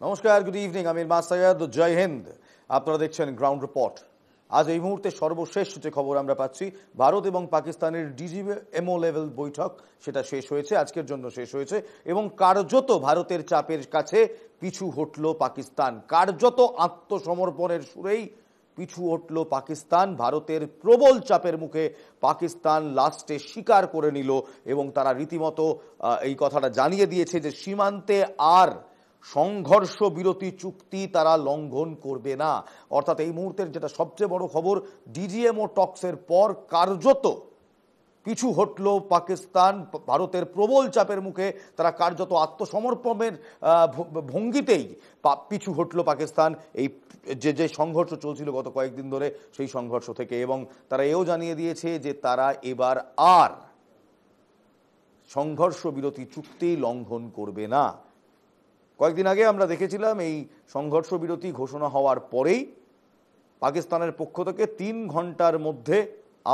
নমস্কার, good evening. আমি মাসায়াদ, জয় হিন্দ। আপনারা দেখছেন গ্রাউন্ড রিপোর্ট। আজ এই মুহূর্তে সর্বশেষ যে খবর আমরা পাচ্ছি, ভারত এবং পাকিস্তানের ডিজিএমও লেভেল বৈঠক সেটা শেষ হয়েছে, আজকের জন্য শেষ হয়েছে, এবং কার্যত ভারতের চাপের কাছে পিছু হটল পাকিস্তান। কার্যত আত্মসমর্পণের সুরেই পিছু হটল পাকিস্তান। ভারতের প্রবল চাপের মুখে পাকিস্তান লাস্টে স্বীকার করে নিল এবং তারা রীতিমতো এই কথাটা জানিয়ে দিয়েছে যে সীমান্তে আর সংঘর্ষ বিরতি চুক্তি তারা লঙ্ঘন করবে না। অর্থাৎ এই মুহূর্তের যেটা সবচেয়ে বড় খবর, ডিজিএমও টক্সের পর কার্যত পিছু হটল পাকিস্তান। ভারতের প্রবল চাপের মুখে তারা কার্যত আত্মসমর্পণের ভঙ্গিতেই পিছু হটল পাকিস্তান এই যে সংঘর্ষ চলছিল গত কয়েকদিন ধরে, সেই সংঘর্ষ থেকে। এবং তারা এও জানিয়ে দিয়েছে যে তারা এবার আর সংঘর্ষ বিরতি চুক্তি লঙ্ঘন করবে না। কয়েকদিন আগে আমরা দেখেছিলাম এই সংঘর্ষ বিরতি ঘোষণা হওয়ার পরেই পাকিস্তানের পক্ষ থেকে 3 ঘন্টার মধ্যে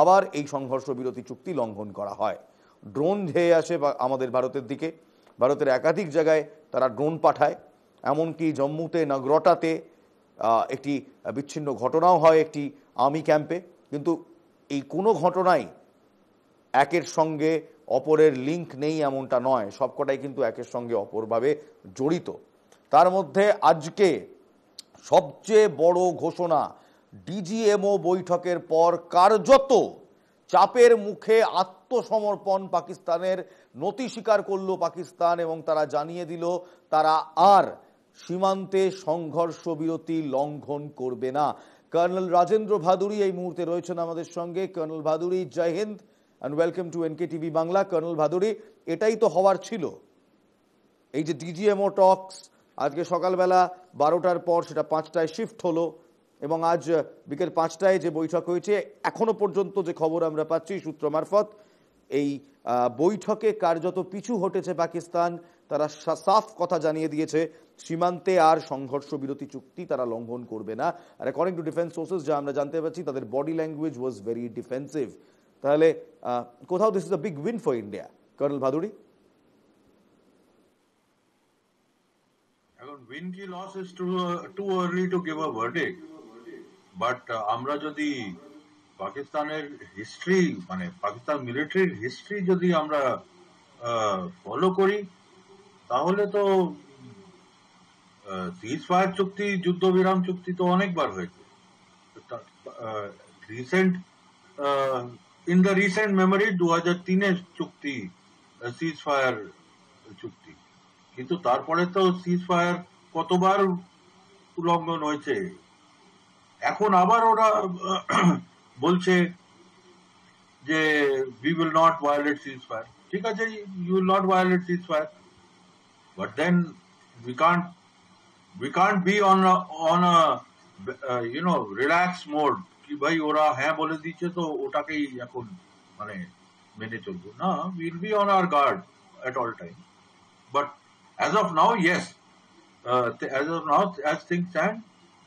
আবার এই সংঘর্ষ বিরতি চুক্তি লঙ্ঘন করা হয়। ড্রোন ধেয়ে আসে আমাদের ভারতের দিকে, ভারতের একাধিক জায়গায় তারা ড্রোন পাঠায়, এমনকি জম্মুতে নগরোটাতে একটি বিচ্ছিন্ন ঘটনাও হয় একটি আর্মি ক্যাম্পে। কিন্তু এই কোনো ঘটনাই একের সঙ্গে অপরের লিঙ্ক নেই এমনটা নয়, সবকটাই কিন্তু একের সঙ্গে অপরভাবে জড়িত। তার মধ্যে আজকে সবচেয়ে বড় ঘোষণা, ডিজিএমও বৈঠকের পর কার্যত চাপের মুখে আত্মসমর্পণ পাকিস্তানের, নতি স্বীকার করল পাকিস্তান এবং তারা জানিয়ে দিল তারা আর সীমান্তে সংঘর্ষ বিরতি লঙ্ঘন করবে না। কর্নেল রাজেন্দ্র ভাদুরী এই মুহূর্তে রয়েছেন আমাদের সঙ্গে। Colonel Bhaduri, Jai Hind and welcome to NKTV Bangla. Colonel Bhaduri, এটাই তো হওয়ার ছিল, এই যে ডিজিএমও টক্স আজকে সকালবেলা 12টার পর সেটা 5টায় শিফট হলো এবং আজ বিকেল 5টায় যে বৈঠক হয়েছে, এখনো পর্যন্ত যে খবর আমরা পাচ্ছি সূত্র মারফত, এই বৈঠকে কার্যত পিছু হটেছে পাকিস্তান। তারা সাফ কথা জানিয়ে দিয়েছে সীমান্তে আর সংঘর্ষ বিরতি চুক্তি তারা লঙ্ঘন করবে না। আর অ্যাকর্ডিং টু ডিফেন্স সোর্সেস যা আমরা জানতে পারছি, তাদের body language was very defensive. তাহলে কোথাও this is a big win for India. Colonel Bhaduri, এখন উইন কি loss is too early to give a verdict, but আমরা যদি পাকিস্তানের হিস্ট্রি, মানে পাকিস্তান মিলিটারির হিস্ট্রি যদি আমরা ফলো করি, তাহলে তো সিজ ফায়ার চুক্তি, যুদ্ধবিরাম চুক্তি তো অনেকবার হয়েছে। Recent in the recent memory 2003-এর চুক্তি, সিজ ফায়ার চুক্তি, কিন্তু তারপরে তো সিজ ফায়ার কতবার উল্লঙ্ঘন হয়েছে। এখন আবার ওরা বলছে যে we will not violate ceasefire. ঠিক আছে, you will not violate ceasefire, but then we can't be on a relaxed mode কি ভাই ওরা হ্যাঁ বলে দিচ্ছে তো ওটাকেই এখন মানে মেনে চলবো না। we'll be on our guard at all time, but as of now, yes, as of now, as things stand,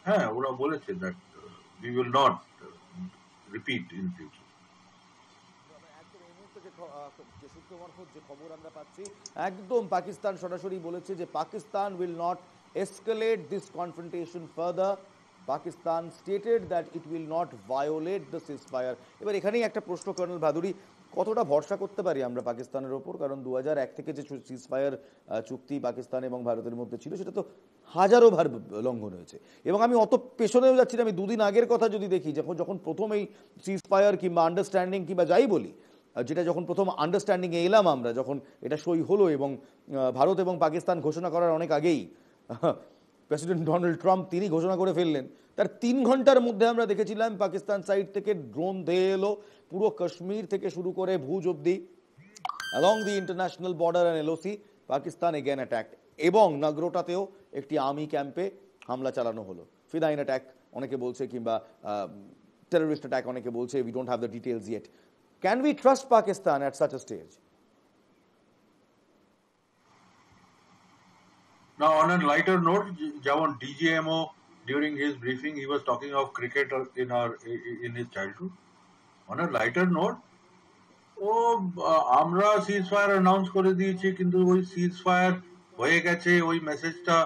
হ্যাঁ ওরা বলেছে that we will not repeat in future. যে খবর আমরা পাচ্ছি, একদম পাকিস্তান সরাসরি বলেছে যে Pakistan will not escalate this confrontation further. Pakistan stated that it will not violate the ceasefire. এবার এখানেই একটা প্রশ্ন, কর্নেল ভাদুরী, কতটা ভরসা করতে পারি আমরা পাকিস্তানের ওপর? কারণ 2001 থেকে যে সিজফায়ার চুক্তি পাকিস্তান এবং ভারতের মধ্যে ছিল, সেটা তো হাজারো বার লঙ্ঘন হয়েছে। এবং আমি অত পেছনেও যাচ্ছি না, আমি 2 দিন আগের কথা যদি দেখি, যখন প্রথম এই সিজফায়ার কিংবা আন্ডারস্ট্যান্ডিং কিংবা যাই বলি, যেটা যখন প্রথম আন্ডারস্ট্যান্ডিংয়ে এলাম আমরা, যখন এটা সই হলো এবং ভারত এবং পাকিস্তান ঘোষণা করার অনেক আগেই প্রেসিডেন্ট ডোনাল্ড ট্রাম্প তিনি ঘোষণা করে ফেললেন, তার 3 ঘন্টার মধ্যে আমরা দেখেছিলাম পাকিস্তান সাইড থেকে ড্রোন ধেয়ে এলো পুরো কাশ্মীর থেকে শুরু করে ভুজ অব্দি, along the international border and LOC. Pakistan again attacked এবং নগরোটাতেও একটি আর্মি ক্যাম্পে হামলা চালানো হলো। ফিদাইন অ্যাট্যাক অনেকে বলছে, কিংবা টেররিস্ট অ্যাট্যাক অনেকে বলছে। We don't have the details yet. Can we trust Pakistan at such a stage? Now, on a lighter note, যেমন DGMO during his briefing he was talking of cricket in his childhood. On a lighter note, আমরা সিজ fire announce করে দিয়েছি, কিন্তু ওই সিজ fire হয়ে গেছে ওই মেসেজটা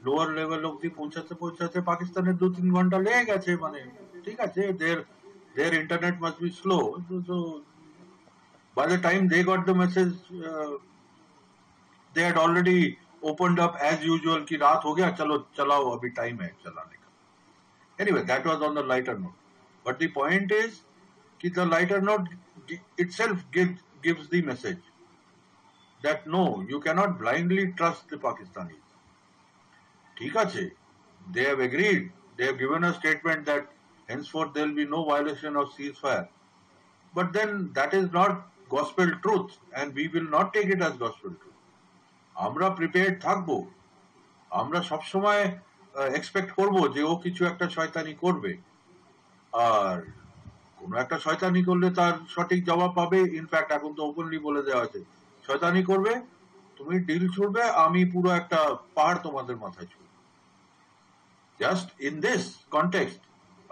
লোয়ার লেভেল অব্দি পৌঁছাতে পাকিস্তানের 2-3 ঘন্টা লেগে গেছে, মানে ঠিক আছে, their internet must be slow, so by the time they got the message, they had already opened up as usual कि रात हो गया, चलो चलाओ अभी टाइम है चलाने का. Anyway, that was on the lighter note, but the point is कि the lighter note itself gives the message that no, you cannot blindly trust the Pakistanis. ठीक আছে, they have agreed, they have given a statement that henceforth there will be no violation of ceasefire, but then that is not gospel truth and we will not take it as gospel truth. আমরা prepared থাকবো, আমরা সবসময় expect করবো যে ও কিছু একটা শয়তানি করবে, আর কোনো একটা শয়তানি করলে তার সঠিক জবাব পাবে. ইনফ্যাক্ট এখন তো ওপেনলি বলে দেওয়া আছে, শয়তানি করবে তুমি ডিল ছুড়বে, আমি পুরো একটা পাহাড় তোমাদের মাথায় ছুড়ব. Just in this context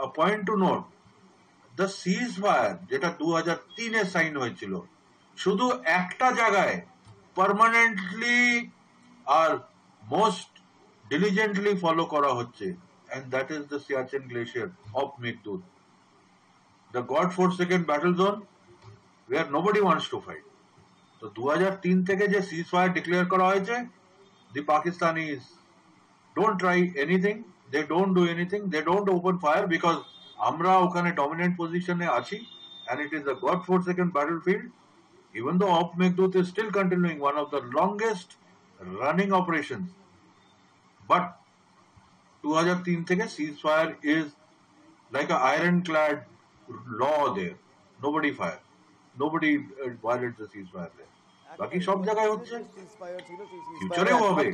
a point to note, the cease fire যেটা 2003-এ সাইন হয়েছিল, শুধু একটা জায়গায় পার্মানেন্টলি আর মোস্ট diligently follow করা হচ্ছে, and that is the Siachen Glacier of Meghdut, the God-forsaken battle zone where nobody wants to fight. তো 2003 থেকে যে ceasefire declare করা হয়েছে, the Pakistanis don't try anything, they don't do anything, they don't open fire because আমরা ওখানে dominant position এ আছি and it is a God-forsaken battlefield. Even though Op Meghdut is still continuing, one of the longest running operations, but 2003 থেকে ceasefire is like an ironclad law there. Nobody fires, nobody violates the ceasefire there. বাকি সব জায়গায় হচ্ছে, ফিউচারেও হবে,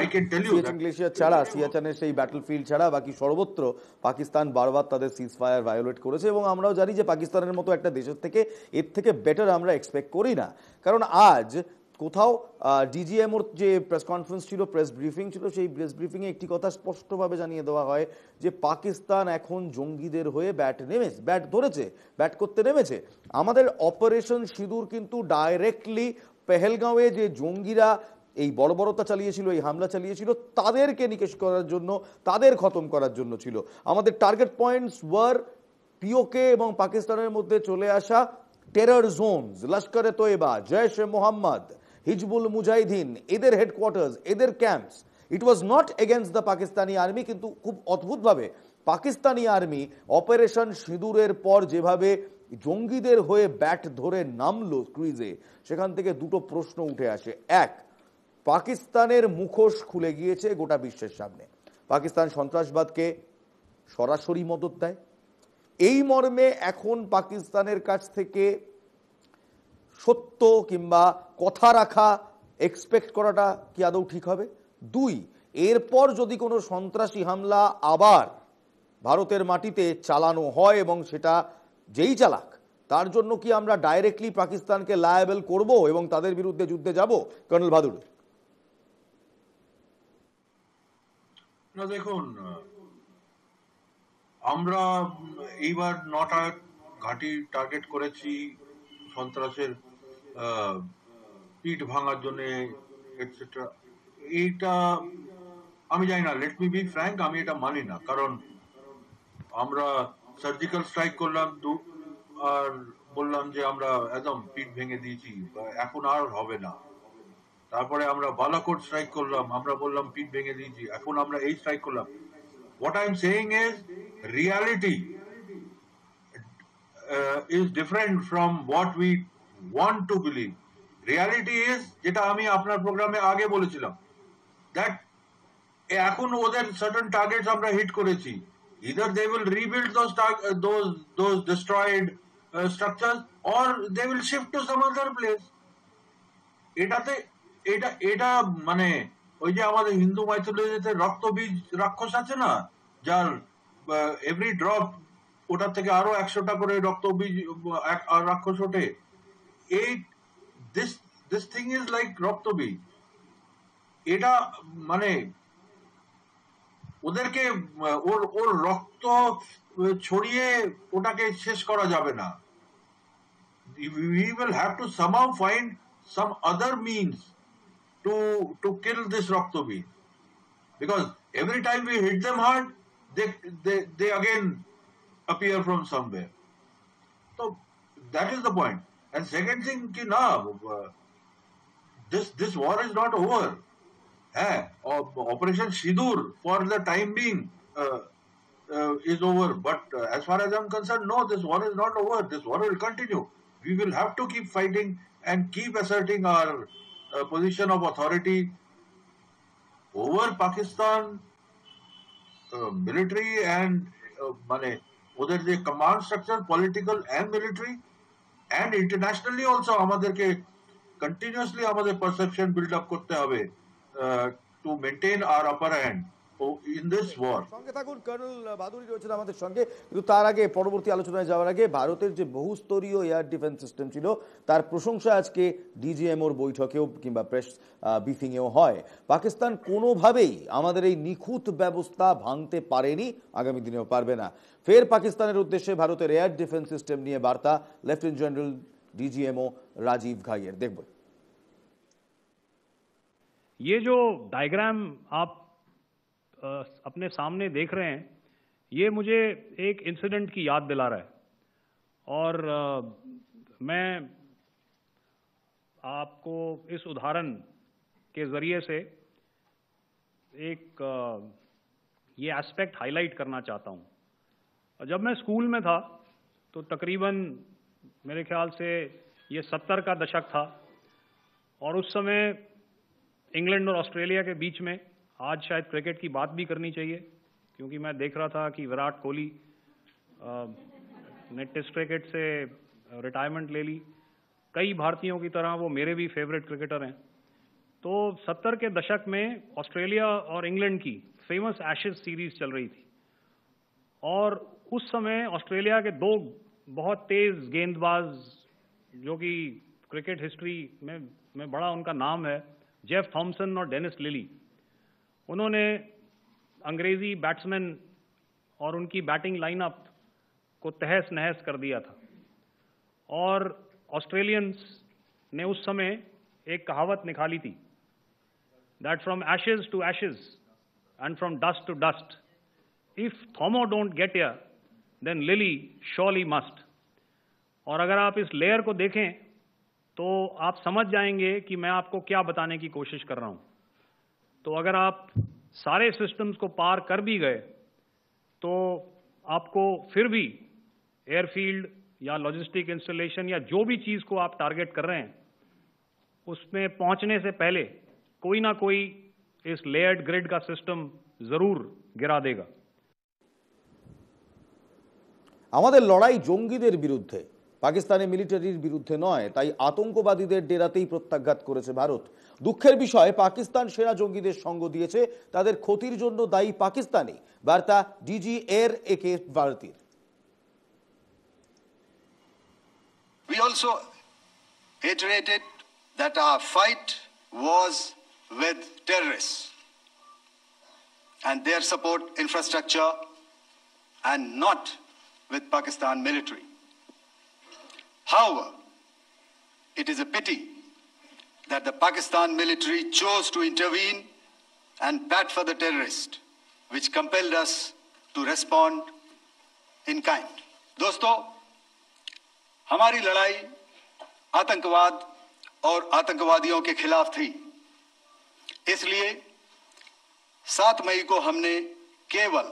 I can tell you that glacier ছাড়া, সিয়াচেনের সেই battlefield ছাড়া বাকি সর্বত্র পাকিস্তান বারবার তাদের সিজফায়ার ভায়োলেট করেছে, এবং আমরাও জানি যে পাকিস্তানের মতো একটা দেশের থেকে এর থেকে বেটার আমরা এক্সপেক্ট করি না. কারণ আজ কোথাও ডিজিএমওর যে প্রেস কনফারেন্স ছিল, প্রেস ব্রিফিং ছিল, সেই প্রেস ব্রিফিংয়ে একটি কথা স্পষ্টভাবে জানিয়ে দেওয়া হয় যে পাকিস্তান এখন জঙ্গিদের হয়ে ব্যাট ধরেছে, ব্যাট করতে নেমেছে. আমাদের অপারেশন সিঁদুর কিন্তু ডাইরেক্টলি পেহেলগাঁওয়ে যে জঙ্গিরা এই বর্বরতা চালিয়েছিল, এই হামলা চালিয়েছিল, তাদেরকে নিকেশ করার জন্য, তাদের খতম করার জন্য ছিল. আমাদের টার্গেট পয়েন্টস ওয়ার পিওকে এবং পাকিস্তানের মধ্যে চলে আসা টেরর জোনস, লস্করে তৈবা, জৈশ-এ মোহাম্মদ, হিজবুল মুজাহিদিন, এদের হেডকোয়ার্টার্স, এদের camps. It was not against the Pakistani army. কিন্তু খুব অদ্ভুতভাবে পাকিস্তানি আর্মি অপারেশন সিঁদুরের পর যেভাবে জঙ্গিদের হয়ে ব্যাট ধরে নামলো ক্রিজে, সেখান থেকে দুটো প্রশ্ন উঠে আসে. এক, পাকিস্তানের মুখোশ খুলে গিয়েছে গোটা বিশ্বের সামনে. পাকিস্তান সন্ত্রাসবাদকে সরাসরি মদত দেয়, এই মর্মে এখন পাকিস্তানের কাছ থেকে সত্য কিংবা কথা রাখা এক্সপেক্ট করাটা কি আদৌ ঠিক হবে? দুই, এরপর যদি কোনো সন্ত্রাসী হামলা আবার ভারতের মাটিতে চালানো হয় এবং সেটা যেই চালাক, তার জন্য কি আমরা ডাইরেক্টলি পাকিস্তানকে লায়াবেল করব এবং তাদের বিরুদ্ধে যুদ্ধে যাব? কর্নেল বাহাদুর। না দেখুন, আমরা এইবার 9টা ঘাঁটি টার্গেট করেছি সন্ত্রাসের পিঠ ভাঙার জন্য এটসেট্রা. এইটা আমি জানি না, লেট মি বি ফ্র্যাঙ্ক, আমি এটা মানি না. কারণ আমরা সার্জিক্যাল স্ট্রাইক করলাম আর বললাম যে আমরা একদম পিঠ ভেঙে দিয়েছি, এখন আর হবে না. তারপরে আমরা বালাকোট স্ট্রাইক করলাম, আমরা বললাম পিঠ ভেঙে দিয়েছি, এখন আমরা এই স্ট্রাইক করলাম. What I'm saying is reality is different from what we want to believe. Reality is, যেটা আমি আপনার প্রোগ্রামে আগে বলেছিলাম, that এখন ওদের certain targets আমরা হিট করেছি. Either they will rebuild those destroyed structures or they will shift to some other place. এটা মানে ওই যে আমাদের হিন্দু মাইথোলজিতে রক্তবীজ রাক্ষস আছে না, যার এভরি ড্রপ ওটার থেকে আরো 100টা করে রক্তবীজ রাক্ষস ওঠে. এই দিস থিং ইজ লাইক রক্তবীজ. এটা মানে ওদেরকে ওর রক্ত ছড়িয়ে ওটাকে শেষ করা যাবে না. We will have to somehow find some other means to kill this Raktobij. because every time we hit them hard, they again appear from somewhere. So that is the point. And second thing, ki na, this war is not over. Operation Sindoor for the time being is over. But as far as I'm concerned, no, this war is not over. This war will continue. We will have to keep fighting and keep asserting our position of authority over Pakistan military and उधर the command structure, political and military, and internationally also আমাদেরকে continuously আমাদের perception build up করতে হবে to maintain our upper hand in this war. সঙ্গে থাকুন, colonel Bhaduri রয়েছেন আমাদের সঙ্গে। কিন্তু তার আগে পরবর্তী আলোচনায় যাওয়ার আগে ভারতের যে বহুস্তরীয় এয়ার ডিফেন্স সিস্টেম ছিল তার প্রশংসা আজকে ডিজিএমওর বৈঠকেও কিংবা প্রেস ব্রিফিংয়েও হয়। পাকিস্তান কোনোভাবেই আমাদের এই নিখুঁত ব্যবস্থা ভাঙতে পারেনি, আগামী দিনেও পারবে না। ফের পাকিস্তানের উদ্দেশ্যে ভারতের এয়ার ডিফেন্স সিস্টেম নিয়ে বার্তা লেফটেন্যান্ট জেনারেল ডিজিএমও রাজীব ঘাইয়ের। দেখব ये जो डायग्राम आप अपने सामने देख रहे हैं, ये मुझे एक इंसिडेंट की याद दिला रहा है। और मैं आपको इस उदाहरण के ज़रिए से एक ये एस्पेक्ट हाईलाइट करना चाहता हूँ। जब मैं स्कूल में था तो तकरीबन मेरे ख्याल से ये 70 का दशक था, और उस समय इंग्लैंड और ऑस्ट्रेलिया के बीच में, आज शायद क्रिकेट की बात भी करनी चाहिए क्योंकि मैं देख रहा था कि विराट कोहली ने टेस्ट क्रिकेट से रिटायरमेंट ले ली। कई भारतीयों की तरह वो मेरे भी फेवरेट क्रिकेटर हैं। तो 70 के दशक में ऑस्ट्रेलिया और इंग्लैंड की फेमस एशेज सीरीज चल रही थी, और उस समय ऑस्ट्रेलिया के दो बहुत तेज गेंदबाज जो कि क्रिकेट हिस्ट्री में बड़ा उनका नाम है, जेफ थॉमसन और डेनिस लिली, उन्होंने अंग्रेजी बैट्समैन और उनकी बैटिंग लाइनअप को तहस नहस कर दिया था। और ऑस्ट्रेलियंस ने उस समय एक कहावत निकाली थी, that from ashes to ashes and from dust to dust, if Thommo don't get here then Lillee surely must. और अगर आप इस लेयर को देखें तो आप समझ जाएंगे कि मैं आपको क्या बताने की कोशिश कर रहा हूं। तो अगर आप सारे सिस्टम्स को पार कर भी गए तो आपको फिर भी एयरफील्ड या लॉजिस्टिक इंस्टॉलेशन या जो भी चीज़ को आप टारगेट कर रहे हैं उसमें पहुंचने से पहले कोई ना कोई इस लेयर्ड ग्रिड का सिस्टम जरूर गिरा देगा। আমাদের লড়াই জঙ্গিদের বিরুদ্ধে, পাকিস্তানের মিলিটারির বিরুদ্ধে নয়, তাই আতঙ্কবাদীদের ডেরাতেই প্রত্যাঘাত করেছে ভারত। দুঃখের বিষয়, পাকিস্তান সেনা জঙ্গিদের সঙ্গ দিয়েছে, তাদের ক্ষতির জন্য দায়ী পাকিস্তানি। বার্তা ডিজি এর একে ভারতীর। We also iterated that our fight was with terrorists and their support infrastructure and not with Pakistan military. However, it is a pity that the Pakistan military chose to intervene and bat for the terrorist, which compelled us to respond in kind. दोस्तों, हमारी लड़ाई आतंकवाद और आतंकवादियों के खिलाफ थी। इसलिए 7 मई को हमने केवल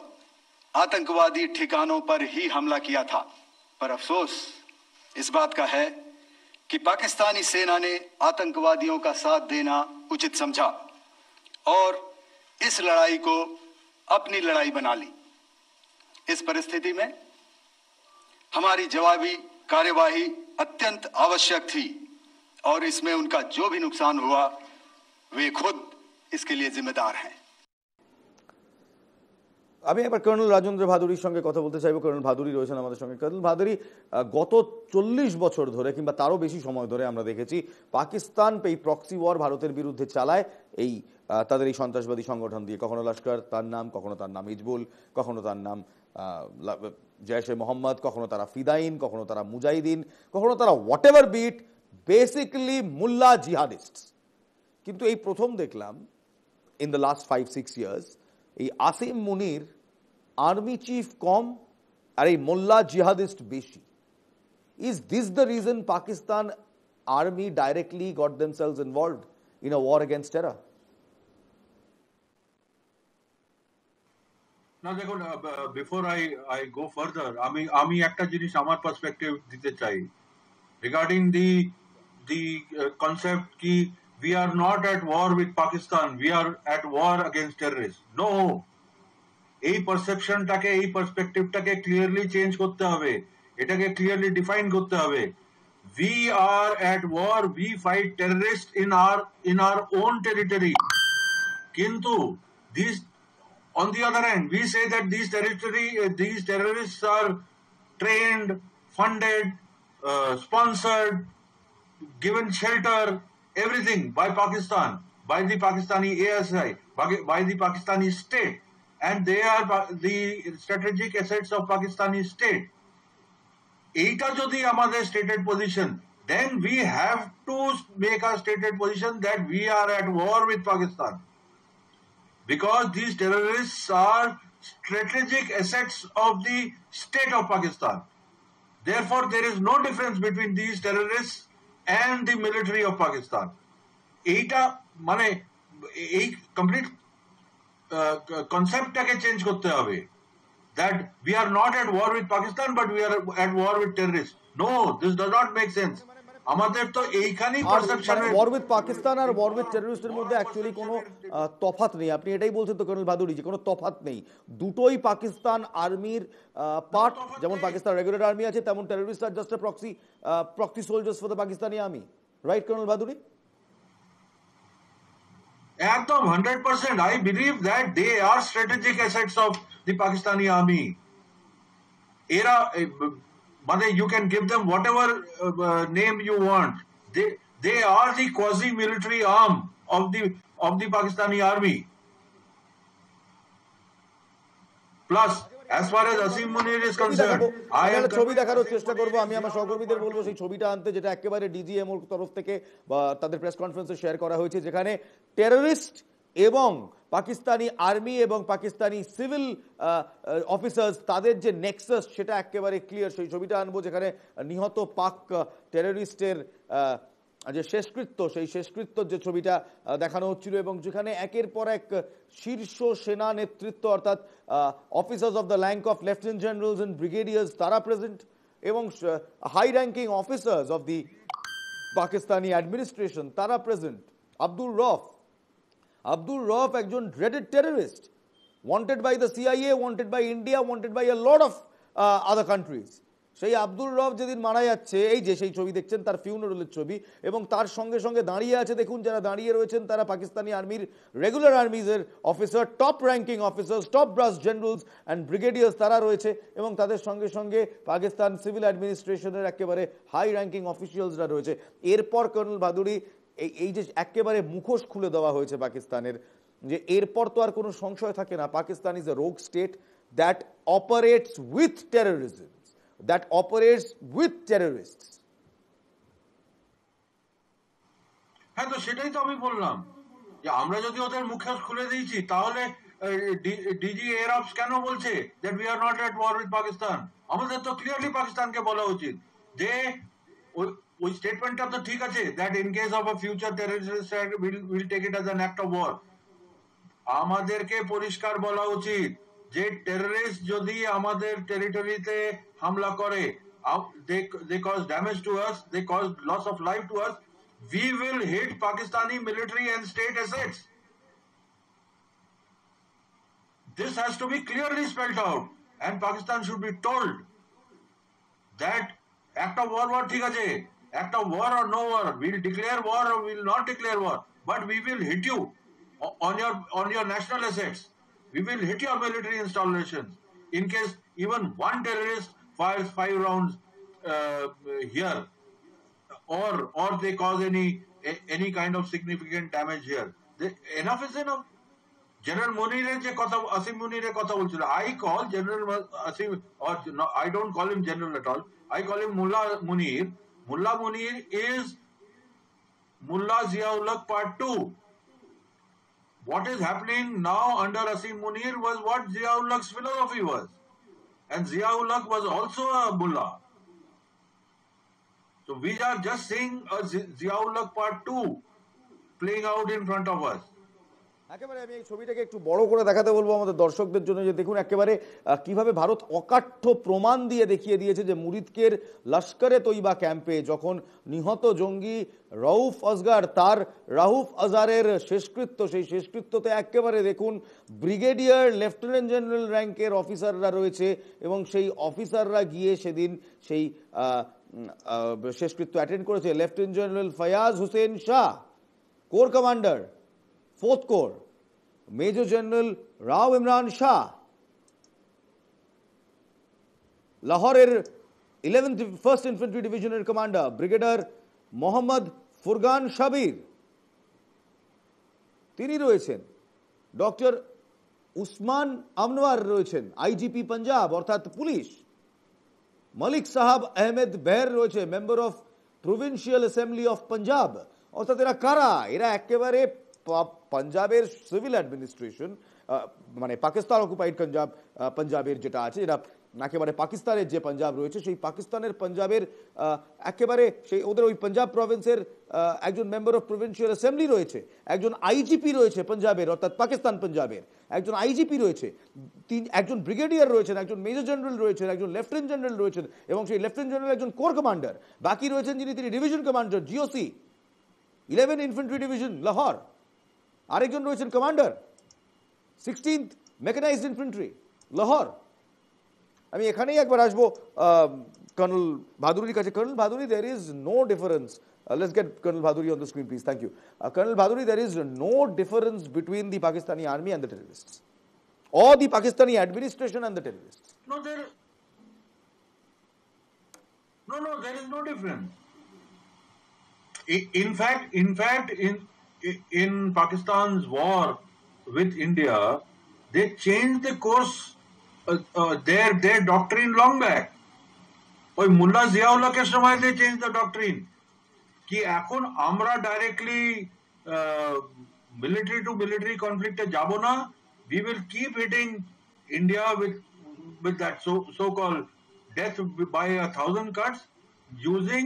आतंकवादी ठिकानों पर ही हमला किया था। पर अफसोस इस बात का है कि पाकिस्तानी सेना ने आतंकवादियों का साथ देना उचित समझा और इस लड़ाई को अपनी लड़ाई बना ली। इस परिस्थिति में हमारी जवाबी कार्यवाही अत्यंत आवश्यक थी और इसमें उनका जो भी नुकसान हुआ वे खुद इसके लिए जिम्मेदार हैं। আমি এবার কর্নেল রাজেন্দ্র ভাদুরীর সঙ্গে কথা বলতে চাইব। কর্নেল ভাদুরী রয়েছেন আমাদের সঙ্গে। কর্নেল ভাদুরী, গত 40 বছর ধরে কিংবা তারও বেশি সময় ধরে আমরা দেখেছি পাকিস্তান এই প্রক্সি ওয়ার ভারতের বিরুদ্ধে চালায়, এই তাদের এই সন্ত্রাসবাদী সংগঠন দিয়ে। কখনো লস্কর তার নাম, কখনো তার নাম হিজবুল, কখনো তার নাম জৈশ-এ মোহাম্মদ, কখনো তারা ফিদাইন, কখনো তারা মুজাহিদিন, কখনো তারা হোয়াট এভার বিট, বেসিক্যালি মুল্লা জিহাদিস্ট। কিন্তু এই প্রথম দেখলাম in the last 5-6 years, এই আসিম মুনির আর্মি চিফ কম আর এই মোল্লা জিহাদিস্ট বেশি। Is this the reason Pakistan army directly got themselves involved in a war against terror? না দেখুন, বিফোর আই গো ফার্দার, আমি একটা জিনিস আমার পার্সপেক্টিভ দিতে চাই রিগার্ডিং দি কনসেপ্ট কি we are not at war with Pakistan, we are at war against terrorists. No, এই পারসেপশনটাকে, এই পার্সপেক্টিভটাকে ক্লিয়ারলি চেঞ্জ করতে হবে, এটাকে ক্লিয়ারলি ডিফাইন করতে হবে। We are at war, we fight terrorists in our own territory. কিন্তু on the other hand, we say that these terrorists are trained, funded, sponsored, given shelter, everything by Pakistan, by the Pakistani ASI, by the Pakistani state, and they are the strategic assets of Pakistani state. Eita jodi amader stated position, then we have to make a stated position that we are at war with Pakistan, because these terrorists are strategic assets of the state of Pakistan. Therefore, there is no difference between these terrorists and the military of Pakistan. এইটা মানে এই complete কনসেপ্টটাকে change করতে হবে, that we are not at war with Pakistan but we are at war with terrorists. No, this does not make sense. আমাদের তো এইখানেই perception, war with Pakistan আর war with টেররিস্টের মধ্যে অ্যাকচুয়ালি কোনো তফাৎ নেই। আপনি এটাই বলছেন তো কর্নেল ভাদুড়ি, যে কোনো তফাৎ নেই, দুটোই পাকিস্তান আর্মির পার্ট। যেমন পাকিস্তান রেগুলার আর্মি আছে, তেমন টেররিস্ট আর just proxy soldiers for the Pakistani army, right Colonel Bhaduri? একদম 100%. I believe that they are strategic assets of the Pakistani army. এরা মানে you can give them whatever name you want. They are the quasi military arm of the Pakistani army. Plus, as far as Asim Munir is concerned, ছবি দেখানোর চেষ্টা করবো। আমি আমার সহকর্মীদের বলবো সেই ছবিটা আনতে, যেটা একেবারে ডিজিএমওর তরফ থেকে বা তাদের প্রেস কনফারেন্সে শেয়ার করা হয়েছে, যেখানে টেররিস্ট এবং পাকিস্তানি আর্মি এবং পাকিস্তানি সিভিল অফিসার্স, তাদের যে নেক্সাস সেটা একেবারে ক্লিয়ার। সেই ছবিটা আনবো যেখানে নিহত পাক টেররিস্টের যে শেষকৃত্য, সেই শেষকৃত্যর যে ছবিটা দেখানো হচ্ছিল, এবং যেখানে একের পর এক শীর্ষ সেনা নেতৃত্ব অর্থাৎ officers of the rank of lieutenant generals and brigadiers তারা প্রেজেন্ট, এবং high ranking officers of the Pakistani administration তারা প্রেজেন্ট। আব্দুল রফ একজন dreaded terrorist, wanted by the CIA, wanted by India, wanted by a lot of other countries. সেই আব্দুল রফ যেদিন মারা যাচ্ছে, এই যে সেই ছবি দেখছেন তার ফিউনারেলের ছবি, এবং তার সঙ্গে সঙ্গে দাঁড়িয়ে আছে, দেখুন যারা দাঁড়িয়ে রয়েছেন তারা পাকিস্তানি আর্মির রেগুলার আর্মিজের officer, top ranking officers, top brass generals and brigadiers তারা রয়েছে, এবং তাদের সঙ্গে সঙ্গে পাকিস্তান সিভিল অ্যাডমিনিস্ট্রেশনের একেবারে হাই র্যাঙ্কিং অফিসিয়ালসরা রয়েছে। এরপর কর্নেল ভাদুড়ি এই যে একেবারে মুখোশ খুলে দেওয়া হয়েছে পাকিস্তানের, যে এরপর তো আর কোনো সংশয় থাকে না, পাকিস্তান ইজ এ রোগ state that operates with terrorism, that operates with terrorists. হ্যাঁ, তো সেটাই তো আমি বললাম, যে আমরা যদি ওদের মুখে খুলে দিয়েছি, তাহলে ডিজি এয়ার অফিস কেন বলছে that we are not at war with Pakistan? আমাদের তো ক্লিয়ারলি পাকিস্তানকে বলা উচিত যে ওই স্টেটমেন্টটা তো ঠিক আছে, that in case of a future terrorist act we'll take it as an act of war. আমাদেরকে পরিষ্কার বলা উচিত যে টেররিস্ট যদি আমাদের টেরিটরিতে হামলা করে, they cause damage to us, they cause loss of life to us, we will hit Pakistani military and state assets. This has to be clearly spelled out, and Pakistan should be told that act of war ঠিক আছে, act of war or no war, we'll declare war or we'll not declare war, but we will hit you on your national assets. We will hit your military installations in case even one terrorist fires 5 rounds here, or they cause any kind of significant damage here. Enough is enough. General Munir je kotha, Asim Munir kotha bolchilo, I call General Asim, or no, I don't call him general at all, I call him Mullah Munir. Mullah Munir is Mullah Ziaul Haq Part 2. what is happening now under Asim Munir was what Ziaul Haq's philosophy was. And Ziaul Haq was also a mullah. So we are just seeing a Ziaul Haq part 2 playing out in front of us. একেবারে আমি এই ছবিটাকে একটু বড় করে দেখাতে বলবো আমাদের দর্শকদের জন্য, যে দেখুন একেবারে কিভাবে ভারত অকাঠ্য প্রমাণ দিয়ে দেখিয়ে দিয়েছে যে মুরিদকের লস্করে তৈবা ক্যাম্পে যখন নিহত জঙ্গি রউফ আসগার তার রাউফ আজারের শেষকৃত্য, সেই শেষকৃত্যতে একেবারে দেখুন ব্রিগেডিয়ার লেফটেন্যান্ট জেনারেল র্যাঙ্কের অফিসাররা রয়েছে এবং সেই অফিসাররা গিয়ে সেদিন সেই শেষকৃত্য অ্যাটেন্ড করেছে। Lieutenant general Fayyaz Hussain Shah, corps commander 4th corps, major general Rao Imran Shah, লাহোরের 1st ইনফেন্ট্রি ডিভিশনের কমান্ডার ব্রিগেডিয়ার মোহাম্মদ ফুরগান শাবির তিনি রয়েছেন, ডক্টর উসমান আমনওয়ার রয়েছেন আইজিপি পাঞ্জাব অর্থাৎ পুলিশ, মালিক সাহাব আহমেদ বের রয়েছে member of provincial assembly of Punjab. অর্থাৎ এরা কারা? এরা একেবারে পাঞ্জাবের সিভিল অ্যাডমিনিস্ট্রেশন, মানে পাকিস্তান অকুপাইড পাঞ্জাবের যেটা আছে, এরা একেবারে পাকিস্তানের যে পাঞ্জাব রয়েছে সেই পাকিস্তানের পাঞ্জাবের একেবারে সেই ওদের ওই পাঞ্জাব প্রভিন্সের একজন মেম্বার অফ প্রভিন্সিয়াল অ্যাসেম্বলি রয়েছে, একজন আইজিপি রয়েছে পাঞ্জাবের অর্থাৎ পাকিস্তান পাঞ্জাবের, একজন আইজিপি রয়েছে, একজন ব্রিগেডিয়ার রয়েছেন, একজন মেজর জেনারেল রয়েছেন, একজন লেফটেন্যান্ট জেনারেল রয়েছেন এবং সেই লেফটেন্যান্ট জেনারেল একজন কোর কমান্ডার, বাকি রয়েছেন যিনি তিনি division commander GOC 11 infantry division Lahore, আরেকজন রয়েছেন commander 16th mechanized infantry Lahore. আমি এখানেই একবার আসবো কর্নেল ভাদুরীর কাছে। Colonel Bhaduri, there is no difference. Let's get Colonel Bhaduri on the screen, please. Thank you. Colonel Bhaduri, there is no difference between the Pakistani army and the terrorists, or the Pakistani administration and the terrorists. No, there is no difference. In fact, in Pakistan's war with India, they changed the course, their doctrine long back. ওই মুল্লা জিয়াউল হকের সময় they changed the doctrine কি এখন আমরা directly military two military কনফ্লিক্টে যাব না, we will keep hitting India with that so called death by 1,000 cuts, using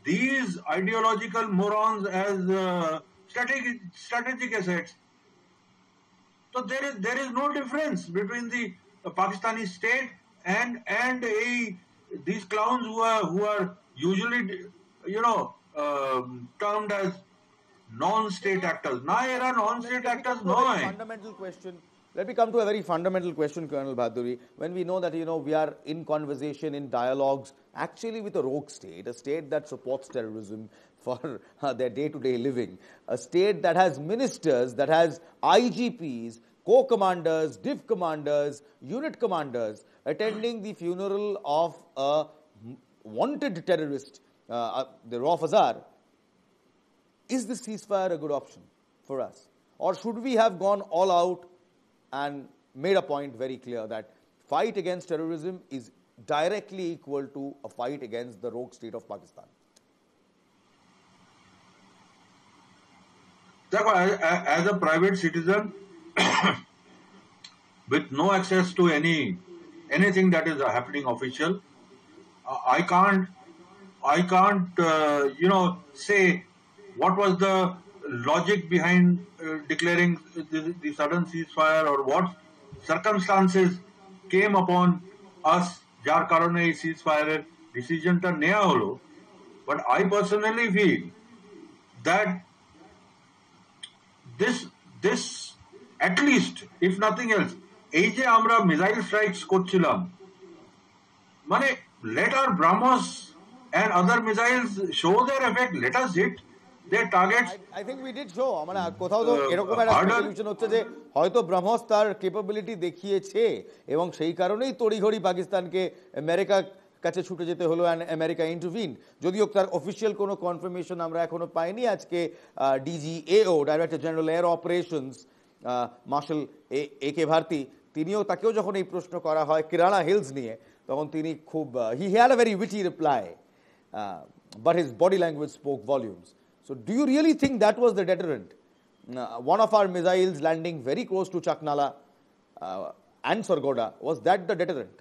these ideological morons as strategic assets. So there is no difference between the Pakistani state and these clowns who are usually termed as non-state actors. Na era non-state actors noy. Fundamental question. Let me come to a very fundamental question, Colonel Bhaduri. When we know that we are in conversation, in dialogues, actually with a rogue state, a state that supports terrorism for their day-to-day living, a state that has ministers, that has IGPs, co-commanders, div commanders, unit commanders attending the funeral of a wanted terrorist, the Rauf Azar. Is this ceasefire a good option for us? Or should we have gone all out and made a point very clear that fight against terrorism is directly equal to a fight against the rogue state of Pakistan? As a private citizen with no access to anything that is happening official, I can't say what was the logic behind declaring the sudden ceasefire or what circumstances came upon us jar karone ei ceasefire decision ta neya holo. But I personally feel that this at least, if nothing else, এই যে আমরা missile strikes করছিলাম, মানে let our BrahMos and other missiles show their effect, let us hit their targets. I think we did show. মানে কোথাও তো এরকম একটা সিচুয়েশন হচ্ছে যে হয়তো ব্রাহ্মস তার ক্যাপাবিলিটি দেখিয়েছে এবং সেই কারণেই তড়িঘড়ি পাকিস্তানকে আমেরিকার কাছে ছুটে যেতে হলো অ্যান্ড আমেরিকা ইন্টারভিন। যদিও তার অফিসিয়াল কোনো কনফার্মেশন আমরা এখনো পাইনি। আজকে DGAO, director general air operations, marshal AK Bharti, তাকেও যখন এই প্রশ্ন করা হয় কিরানা হিলস নিয়ে, তখন তিনি খুব he had a very witty reply, but his body language spoke volumes. So do you really think that was the deterrent? one of our missiles landing very close to Chaknala and Sargoda, was that the deterrent?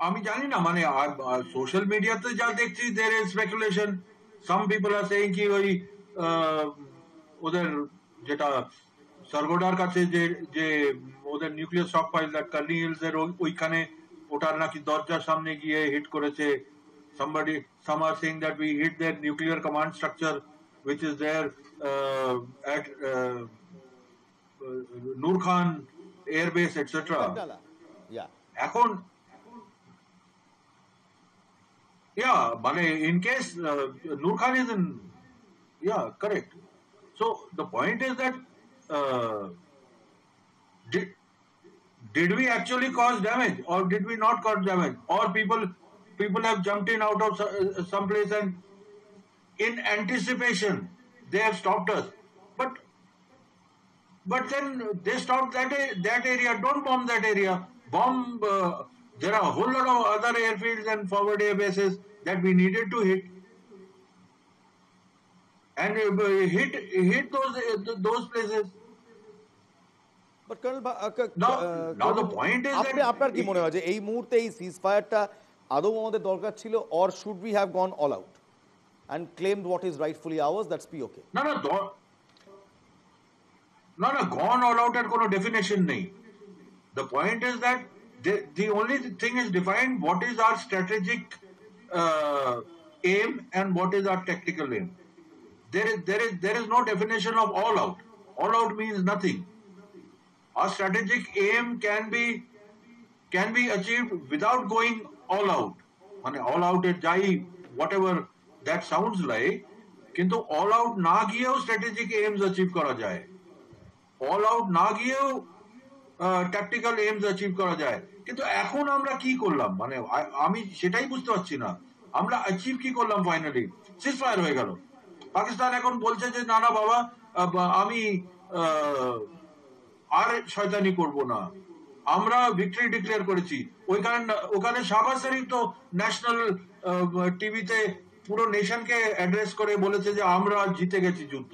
আমি জানি না, মানে social মিডিয়াতে যা দেখছি there is speculation, some people are saying কি ওই ওদের যেটা সার্গোডার কাছে যে ওদের nuclear stockpile that Kirana hills এর ওইখানে ওটার নাকি দরজার সামনে গিয়ে হিট করেছে। some are saying that we hit their nuclear command structure which is there at Nur Khan air base etc. Yeah. এখন yeah, but in case Nur Khan is in, yeah, correct. So the point is that did we actually cause damage or did we not cause damage, or people have jumped in out of some place and in anticipation they have stopped us, but then they stopped that area. Don't bomb that area. Bomb there are a whole lot of other airfields and forward air bases that we needed to hit, and hit those places. But Colonel, now the point is that আপনার কি মনে হয় যে এই মুহূর্তে এই সিজফায়ারটা আদৌ আমাদের দরকার ছিল, or should we have gone all out and claimed what is rightfully ours? That's POK. No, gone all out এর কোনো definition নেই. The point is that the only thing is defined what is our strategic aim and what is our tactical aim. There is no definition of all out. All out means nothing. Our strategic aim can be achieved without going all out. মানে all out এর যাই whatever that sounds like, কিন্তু all out না গিয়েও strategic aims achieve করা যায়, all out না গিয়েও tactical aims achieve করা যায়। কিন্তু এখন আমরা কি করলাম, মানে আমি সেটাই বুঝতে পারছি না আমরা achieve কি করলাম। ফাইনালি সিজফায়ার হয়ে গেল, পাকিস্তান এখন বলছে যে না না বাবা আমি আর শয়তানি করব না, আমরা ভিক্টরি ডিক্লেয়ার করেছি। ওখানে শাহবাজ শরীফ তো ন্যাশনাল টিভিতে পুরো নেশনকে অ্যাড্রেস করে বলেছে যে আমরা জিতে গেছি যুদ্ধ।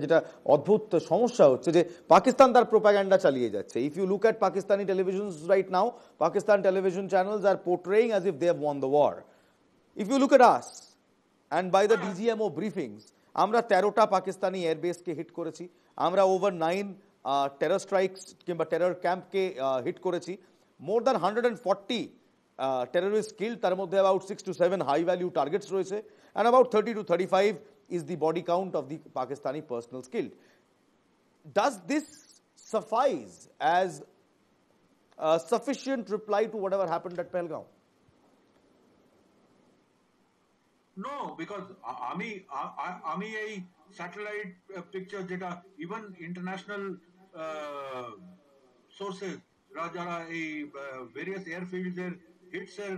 যেটা অদ্ভুত সমস্যা হচ্ছে যে পাকিস্তান তার প্রোপাগান্ডা চালিয়ে যাচ্ছে। If you look at Pakistani television right now, Pakistan television channels are portraying as if they have won the war. If you look at us and by the DGMO briefings, আমরা 13টা পাকিস্তানি এয়ারবেসকে হিট করেছি, আমরা over 9 terror strikes কিংবা terror ক্যাম্পকে hit করেছি, more than 140 terrorist killed, তার মধ্যে about 6 to 7 high value targets রয়েছে, and about 30 to 35 is the body count of the Pakistani personals killed. Does this suffice as a sufficient reply to whatever happened at Pahalgam? No, because আমি এই satellite picture যেটা even international sources যারা এই various এয়ারফিল্ডস এর hits এর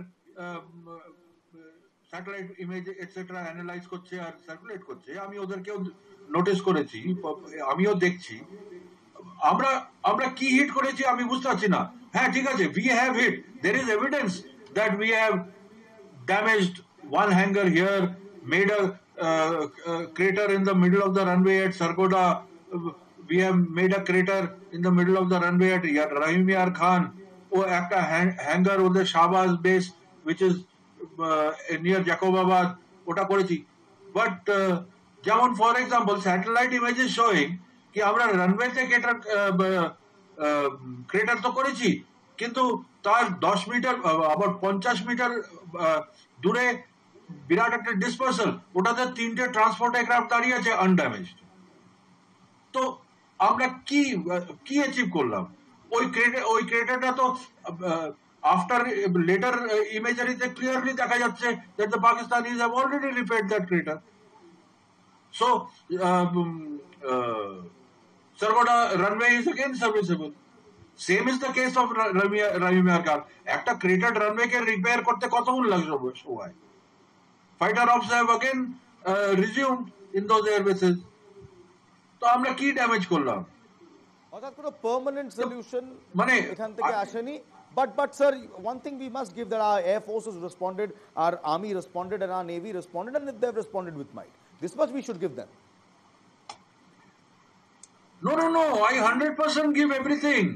satellite image etcetera analyse করছে আর circulate করছে, আমি ওদেরকেও নোটিস করেছি, আমিও দেখছি। আমরা কি হিট করেছি আমি বুঝতে পারছি না। হ্যাঁ ঠিক আছে, we have hit, there is evidence that we have damaged one hangar here, made a crater in the middle of the runway at Sargoda. We have made a crater in the middle of the runway at Rahim Yar Khan. Oh, একটা hangar ওদের Shahbaz base which is near Jacobabad, ওটা করেছি। But যেমন for example satellite images showing কি আমরা runway তে crater তো করেছি, কিন্তু তার 10 মিটার আবার 50 মিটার দূরে বিরাট একটা ডিসপার্সাল, ওটাতে 3টে ট্রান্সপোর্ট এয়ারক্রাফট দাঁড়িয়ে আছে আনড্যামেজড। তো আমরা কি অ্যাচিভ করলাম? ওই ক্রেটারটা তো আফটার লেটার ইমেজারিতে ক্লিয়ারলি দেখা যাচ্ছে that the Pakistanis have already repaired that crater. So Sargoda runway is again serviceable. Same is the case of Rahim Yar Khan. একটা ক্রেটার রানওয়ে কে রিপেয়ার করতে কতক্ষণ লাগবে সময়? Fighter ops have again resumed in those airbases. তো আমরা কি damage করলাম? অর্থাৎ কোনো পার্মানেন্ট সলিউশন মানে এখান থেকে আসেনি, But sir, one thing we must give, that our air forces responded, our army responded, and our navy responded, and they've responded with might. This much we should give them. No. I 100% give everything.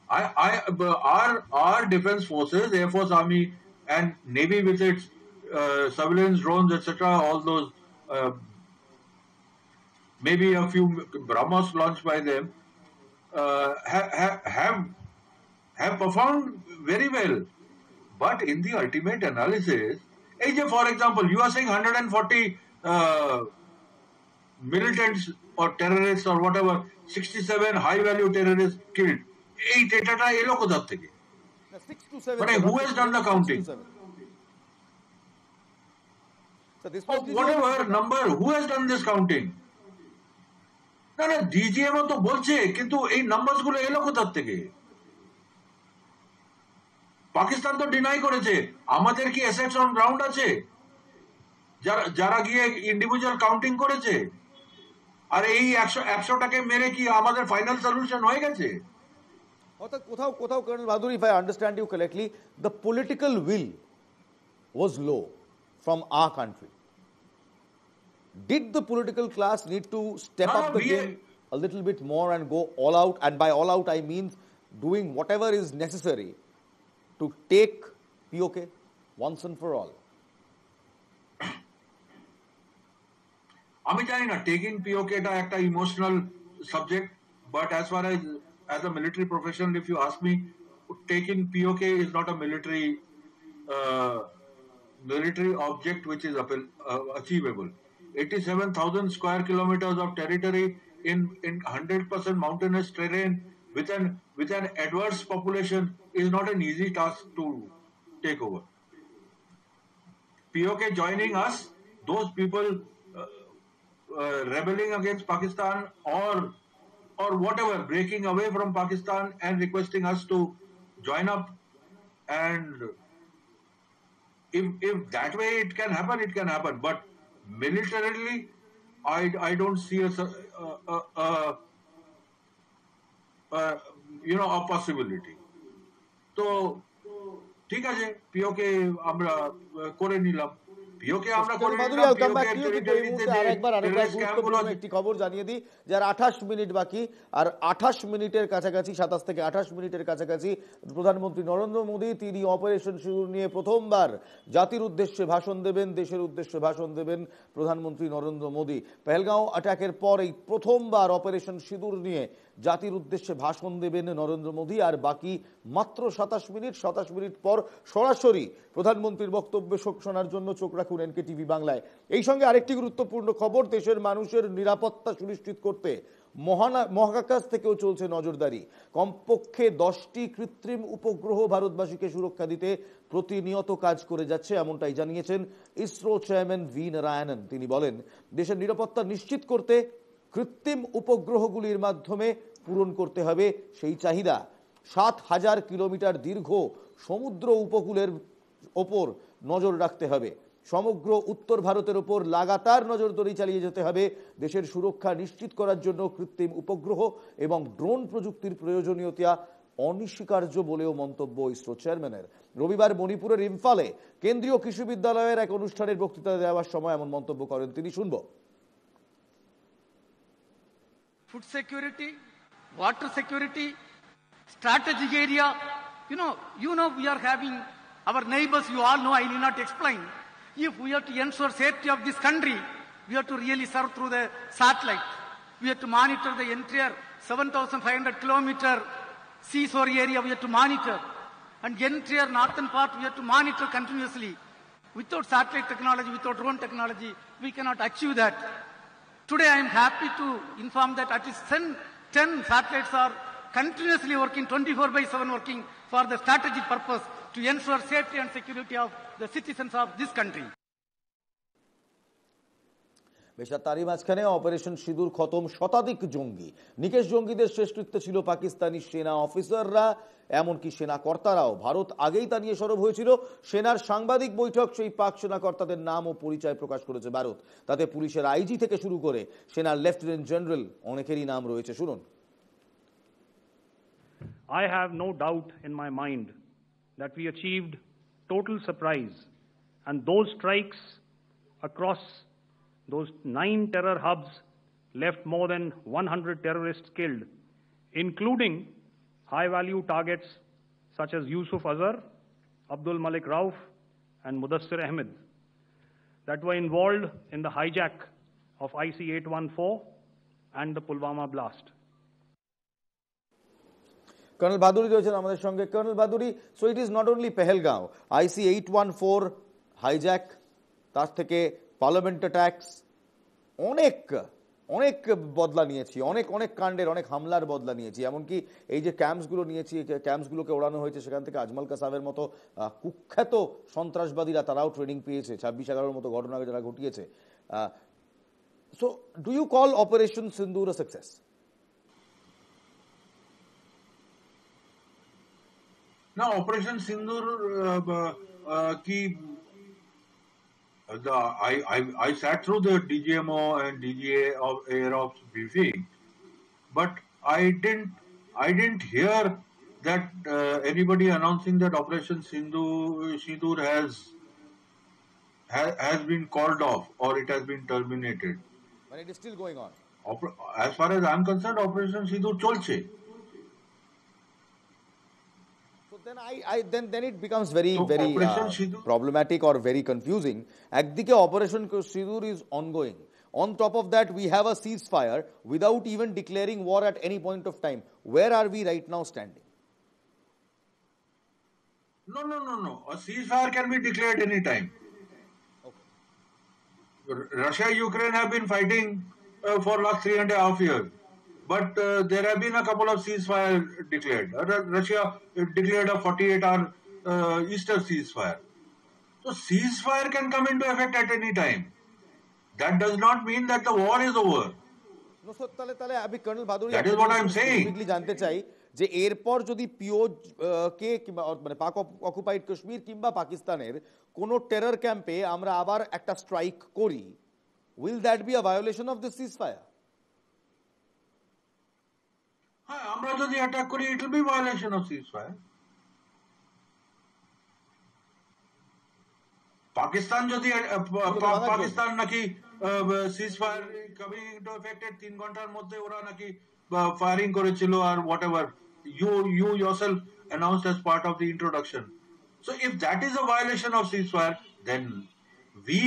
Our defense forces, Air Force, Army, and Navy with its surveillance drones, etc., all those, maybe a few BrahMos launched by them, have performed very well. But in the ultimate analysis, for example, you are saying 140 militants or terrorists or whatever, 67 high-value terrorists killed. 6 to 7. But who has done the counting? So this Whatever number, who has done this counting? না DGMO তো বলছে, কিন্তু এই numbers গুলো এলো কোথা থেকে? পাকিস্তান তো ডিনাই করেছে। আমাদের কি অ্যাসেটস অন গ্রাউন্ড আছে যারা গিয়ে ইন্ডিভিজুয়াল কাউন্টিং করেছে? আর এই 100টাকে মেরে কি আমাদের ফাইনাল সলিউশন হয়ে গেছে? কোথাও Colonel Bahadur, if I understand you correctly, the political will was low from our country. Did the political class need to step up the game a little bit more and go all out? And by all out, I mean doing whatever is necessary to take POK once and for all. আমি জানি না, taking POK এটা একটা emotional subject, but as a military professional, if you ask me, taking POK is not a military object which is achievable. 87,000 square kilometers of territory in 100% mountainous terrain with an adverse population is not an easy task to take over. POK joining us, those people rebelling against Pakistan or whatever, breaking away from Pakistan and requesting us to join up, and if that way it can happen, but militarily I don't see a possibility. তো ঠিক আছে, POK আমরা করে নিলাম। একটি খবর জানিয়ে দিই, যার 28 মিনিট বাকি, আর 28 মিনিটের কাছাকাছি, 27 থেকে 28 মিনিটের কাছাকাছি প্রধানমন্ত্রী নরেন্দ্র মোদী, তিনি অপারেশন সিঁদুর নিয়ে প্রথমবার জাতির উদ্দেশ্যে ভাষণ দেবেন, দেশের উদ্দেশ্যে ভাষণ দেবেন প্রধানমন্ত্রী নরেন্দ্র মোদী। পেহেলগাঁও অ্যাটাকের পর এই প্রথমবার অপারেশন সিঁদুর নিয়ে জাতির উদ্দেশ্যে ভাষণ দেবেন নরেন্দ্র মোদী। আর বাকি মাত্র 27 মিনিট পর সরাসরি প্রধানমন্ত্রীর বক্তব্য শোনার জন্য চোখ রাখুন NKTV বাংলায়। এই সঙ্গে আরেকটি গুরুত্বপূর্ণ খবর, দেশের মানুষের নিরাপত্তা সুনিশ্চিত করতে মহাকাশ থেকেও চলছে নজরদারি। কমপক্ষে 10টি কৃত্রিম উপগ্রহ ভারতবাসীকে সুরক্ষা দিতে প্রতিনিয়ত কাজ করে যাচ্ছে, এমনটাই জানিয়েছেন ইসরো চেয়ারম্যান ভি নারায়ণন। তিনি বলেন, দেশের নিরাপত্তা নিশ্চিত করতে কৃত্রিম উপগ্রহগুলির মাধ্যমে পূরণ করতে হবে সেই চাহিদা। 7,000 কিলোমিটার দীর্ঘ সমুদ্র উপকূলের ওপর নজর রাখতে হবে। সমগ্র উত্তর ভারতের ওপর লাগাতার নজরদারি চালিয়ে যেতে হবে। দেশের সুরক্ষা নিশ্চিত করার জন্য কৃত্রিম উপগ্রহ এবং ড্রোন প্রযুক্তির প্রয়োজনীয়তা অনস্বীকার্য বলেও মন্তব্য ইসরো চেয়ারম্যানের। রবিবার মণিপুরের ইম্ফলে কেন্দ্রীয় কৃষি বিদ্যালয়ের এক অনুষ্ঠানের বক্তৃতা দেওয়ার সময় এমন মন্তব্য করেন তিনি। শুনব। Food security, water security, strategic area. You know we are having our neighbors, you all know, I need not explain. If we have to ensure safety of this country, we have to really serve through the satellite. We have to monitor the entire 7,500 kilometer seashore area, we have to monitor. And the entire northern part, we have to monitor continuously. Without satellite technology, without drone technology, we cannot achieve that. Today I am happy to inform that at least 10 satellites are continuously working, 24/7 working for the strategic purpose to ensure safety and security of the citizens of this country. বেশ, তারই মাঝখানে operation সিঁদুর খতম, শতাধিক জঙ্গি নিকেশ জঙ্গিদের শেষকৃত্য ছিল পাকিস্তানি সেনা অফিসাররা, এমনকি সেনা কর্তারাও। ভারত আগেই তা নিয়ে সরব হয়েছিল। সেনার সাংবাদিক বৈঠক, সেই পাক সেনা কর্তাদের নাম ও পরিচয় প্রকাশ করেছে ভারত। তাতে পুলিশের আইজি থেকে শুরু করে সেনার লেফটেন্যান্ট জেনারেল অনেকেরই নাম রয়েছে। শুনুন। I have no doubt in my mind that we achieved total surprise, and those strikes across those 9 terror hubs left more than 100 terrorists killed, including high-value targets such as Yusuf Azhar, Abdul Malik Rauf, and Mudassir Ahmed that were involved in the hijack of IC-814 and the Pulwama blast. Colonel বাদুড়ি রয়েছেন আমাদের সঙ্গে। Colonel বাদুড়ি, so it is not only Pahalgam, IC-814 hijack, তার থেকে parliament attacks, অনেক অনেক বদলা নিয়েছি, অনেক অনেক কাণ্ডের, অনেক হামলার বদলা নিয়েছি। এমনকি এই যে ক্যাম্পসগুলো নিয়েছি, ক্যাম্পসগুলোকে ওড়ানো হয়েছে, সেখান থেকে আজমাল কাসাবের মতো কুখ্যাত সন্ত্রাসবাদীরা তারাও ট্রেনিং পেয়েছে, 26/11 মতো ঘটনা যারা ঘটিয়েছে। So do you call operation Sindoor a success? Now, Operation Sindoor ki I sat through the DGMO and DGA of Air Ops briefing, but I didn't hear that anybody announcing that Operation Sindoor has been called off or it has been terminated. But it is still going on. As far as I'm concerned, Operation Sindoor cholche. Then it becomes very problematic or very confusing. একদিকে operation সিঁদুর is ongoing. On top of that, we have a ceasefire without even declaring war at any point of time. Where are we right now standing? No. A ceasefire can be declared any time. Okay. Russia and Ukraine have been fighting for last 3.5 years. But there have been a couple of ceasefire declared. Russia declared a 48-hour Easter ceasefire. So ceasefire can come into effect at any time. That does not mean that the war is over. তাহলে আমি colonel বাদুড়ি That is what I am saying. জানতে চাই যে এরপর যদি পিওজ কে কিংবা মানে পাক অকুপাইড কাশ্মীর কিংবা পাকিস্তানের কোন টেরর ক্যাম্পে আমরা আবার একটা স্ট্রাইক করি, will that be a violation of this ceasefire? হ্যাঁ, আমরা যদি অ্যাটাক করি, it will be violation of ceasefire. Pakistan যদি পাকিস্তান নাকি ceasefire coming into effect 3 ঘন্টার মধ্যে ওরা নাকি ফায়ারিং করেছিল আর whatever you yourself announced as part of the introduction. So if that is a violation of ceasefire, then we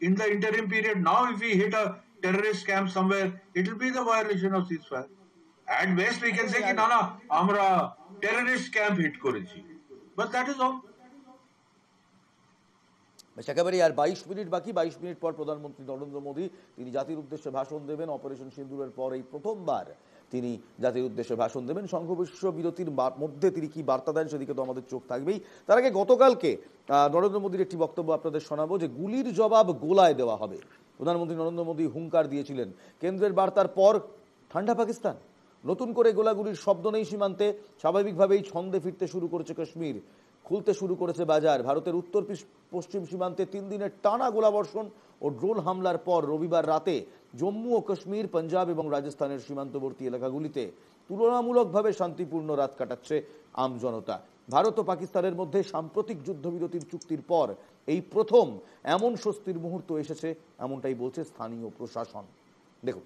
in the interim period now, if we hit a terrorist camp somewhere, it will be the violation of ceasefire. At best we can say ki na amra terrorist camp hit korechi, but that is all. একেবারে আর 22 minute বাকি। 22 minute পর প্রধানমন্ত্রী নরেন্দ্র মোদী তিনি জাতির উদ্দেশ্যে ভাষণ দেবেন। Operation সিন্দুরের পর এই প্রথমবার তিনি জাতির উদ্দেশ্যে ভাষণ দেবেন। সংঘর্ষ বিরতির মধ্যে তিনি কি বার্তা দেন সেদিকে তো আমাদের চোখ থাকবেই। তার আগে গতকালকে নরেন্দ্র মোদীর একটি বক্তব্য আপনাদের শোনাবো যে গুলির জবাব গোলায় দেওয়া হবে। প্রধানমন্ত্রী নরেন্দ্র মোদী হুঙ্কার দিয়েছিলেন। কেন্দ্রের বার্তার পর ঠান্ডা পাকিস্তান, নতুন করে গোলাগুলির শব্দ নেই সীমান্তে, স্বাভাবিকভাবেই ছন্দে ফিরতে শুরু করেছে কাশ্মীর, খুলতে শুরু করেছে বাজার। ভারতের উত্তর পশ্চিম সীমান্তে 3 দিনের টানা গোলাবর্ষণ ও ড্রোন হামলার পর রবিবার রাতে জম্মু ও কাশ্মীর, পাঞ্জাব এবং রাজস্থানের সীমান্তবর্তী এলাকাগুলিতে তুলনামূলকভাবে শান্তিপূর্ণ রাত কাটাচ্ছে আমজনতা। ভারত ও পাকিস্তানের মধ্যে সাম্প্রতিক যুদ্ধবিরতির চুক্তির পর এই প্রথম এমন স্বস্তির মুহূর্ত এসেছে, এমনটাই বলছে স্থানীয় প্রশাসন। দেখুন,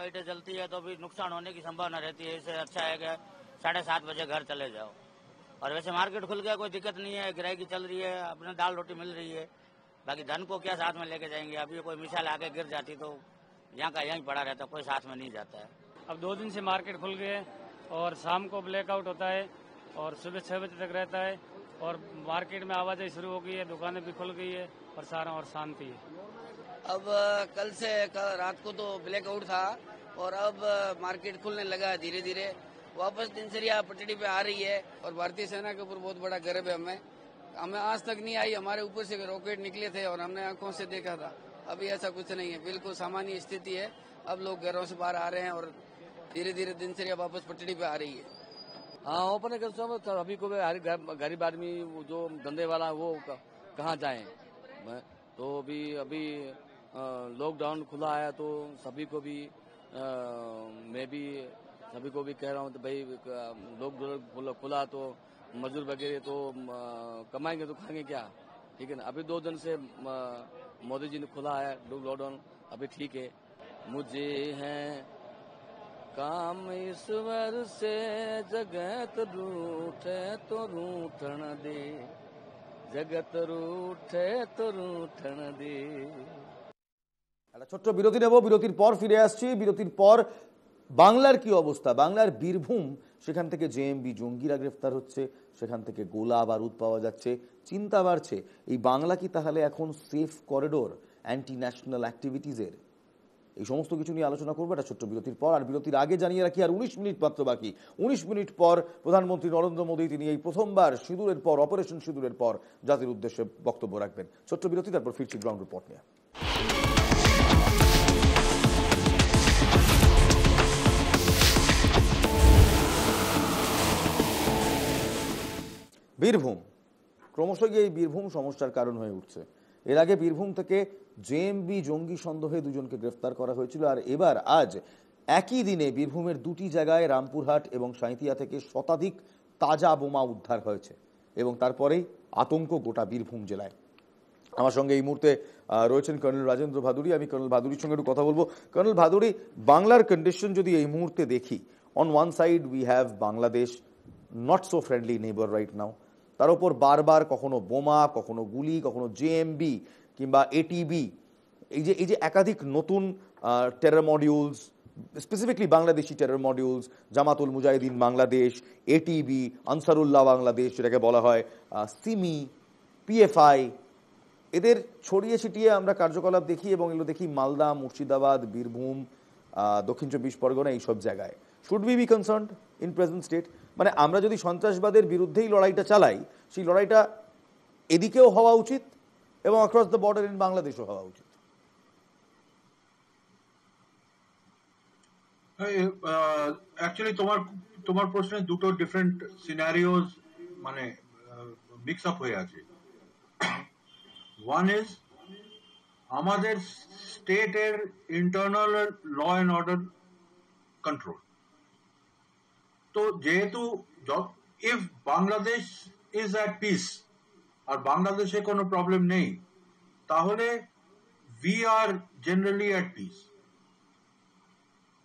लाइटें जलती है तो भी नुकसान होने की संभावना रहती है। इससे अच्छा है कि 7:30 बजे घर चले जाओ। और वैसे मार्केट खुल गया, कोई दिक्कत नहीं है, गिराई चल रही है, अपने दाल रोटी मिल रही है। बाकी धन को क्या साथ में लेके जाएंगे? अभी कोई मिसाल आके गिर जाती तो यहाँ का यहीं पड़ा रहता, कोई साथ में नहीं जाता है। अब 2 दिन से मार्केट खुल गए और शाम को ब्लैकआउट होता है और सुबह 6 बजे तक रहता है और मार्केट में आवाजाही शुरू हो गई है, दुकानें भी खुल गई है और सारा और शांति है। अब कल रात को तो ब्लैकआउट था और अब मार्केट खुलने लगा है धीरे धीरे, वापस दिनचर्या पटड़ी पे आ रही है। और भारतीय सेना के ऊपर बहुत बड़ा गर्व है हमें आज तक नहीं आई, हमारे ऊपर से रॉकेट निकले थे और हमने आंखों से देखा था। अभी ऐसा कुछ नहीं है, बिल्कुल सामान्य स्थिति है। अब लोग घरों से बाहर आ रहे हैं और धीरे धीरे दिनचर्या वापस पटड़ी पे आ रही है। हाँ ओपन कर सब अभी को गरीब आदमी जो धंधे वाला वो कहाँ जाए। तो अभी लॉकडाउन खुला है तो सभी को भी मैं भी सभी को भी कह रहा हूँ तो भाई लॉकडाउन खुला तो मजदूर वगैरह तो कमाएंगे तो खाएंगे क्या, ठीक है ना। अभी 2 दिन से मोदी जी ने खुला है लॉकडाउन, अभी ठीक है। मुझे है काम ईश्वर से जगत रूठे तो रूठन दे, जगत रूठे तो रूठन दे। একটা ছোট্ট বিরতি নেব, বিরতির পর ফিরে আসছি। বিরতির পর বাংলার কি অবস্থা, বাংলার বীরভূম, সেখান থেকে জেএমবি জঙ্গিরা গ্রেফতার হচ্ছে, সেখান থেকে গোলা বারুদ পাওয়া যাচ্ছে, চিন্তা বাড়ছে। এই বাংলা কি তাহলে এখন সেফ করিডোর অ্যান্টি ন্যাশনাল অ্যাক্টিভিটিজের? এই সমস্ত কিছু নিয়ে আলোচনা করবো একটা ছোট্ট বিরতির পর। আর বিরতির আগে জানিয়ে রাখি, আর 19 মিনিট মাত্র বাকি। 19 মিনিট পর প্রধানমন্ত্রী নরেন্দ্র মোদী তিনি এই প্রথমবার সিঁদুরের পর, অপারেশন সিঁদুরের পর জাতির উদ্দেশ্যে বক্তব্য রাখবেন। ছোট্ট বিরতি, তারপর ফিরছি গ্রাউন্ড রিপোর্ট নিয়ে। বীরভূম ক্রমশই এই বীরভূম সমস্যার কারণ হয়ে উঠছে। এর আগে বীরভূম থেকে জেএমবি জঙ্গি সন্দেহে 2জনকে গ্রেফতার করা হয়েছিল, আর এবার আজ একই দিনে বীরভূমের 2টি জায়গায় রামপুরহাট এবং সাঁইথিয়া থেকে শতাধিক তাজা বোমা উদ্ধার হয়েছে এবং তারপরেই আতঙ্ক গোটা বীরভূম জেলায়। আমার সঙ্গে এই মুহূর্তে রয়েছেন কর্নেল রাজেন্দ্র ভাদুড়ি। আমি কর্নেল ভাদুড়ির সঙ্গে একটু কথা বলবো। কর্নেল ভাদুড়ি, বাংলার কন্ডিশন যদি এই মুহূর্তে দেখি, on one side we have Bangladesh, not so friendly neighbour right now. তার উপর বারবার কখনো বোমা, কখনো গুলি, কখনো জেএমবি কিংবা এটিবি, এই যে একাধিক নতুন terror modules, specifically Bangladeshi terror modules, Jamatul Mujahideen Bangladesh, ATB, Ansarullah Bangladesh যেটাকে বলা হয়, সিমি, পিএফআই, এদের ছড়িয়ে ছিটিয়ে আমরা কার্যকলাপ দেখি এবং এগুলো দেখি মালদা, মুর্শিদাবাদ, বীরভূম, দক্ষিণ 24 পরগনা, এইসব জায়গায়। Should be concerned in present state? মানে আমরা যদি সন্ত্রাসবাদের বিরুদ্ধেই লড়াইটা চালাই, সেই লড়াইটা এদিকেও হওয়া উচিত এবং অ্যাক্রস দ্য বর্ডার ইন বাংলাদেশও হওয়া উচিত। অ্যাকচুয়ালি তোমার প্রশ্নে দুটো ডিফারেন্ট সিনারিওস মানে মিক্স আপ হয়ে আছে। ওয়ান ইজ আমাদের স্টেটের internal law and order control. তো যেহেতু if Bangladesh is at peace আর বাংলাদেশে কোনো প্রবলেম নেই, তাহলে we are generally at peace.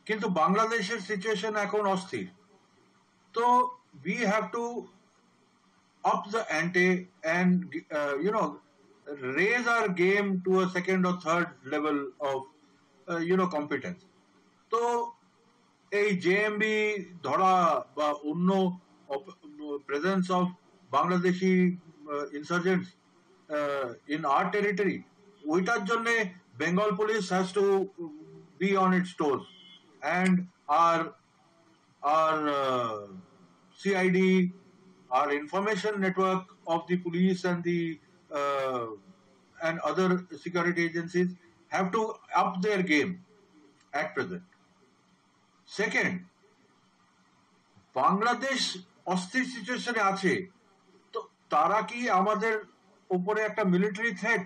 কিন্তু বাংলাদেশের সিচুয়েশন এখন অস্থির, তো we have to up the ante and raise our game to a second or third level of competence. তো এই জেএমবি ধরা বা অন্য presence of Bangladeshi insurgents in our territory, ওইটার জন্য Bengal police has to be on its toes and our CID, our information network of the police and the and other security agencies have to up their game at present. Second, Bangladesh অস্থির সিচুয়েশনে আছে, তো তারা কি আমাদের উপরে একটা military threat?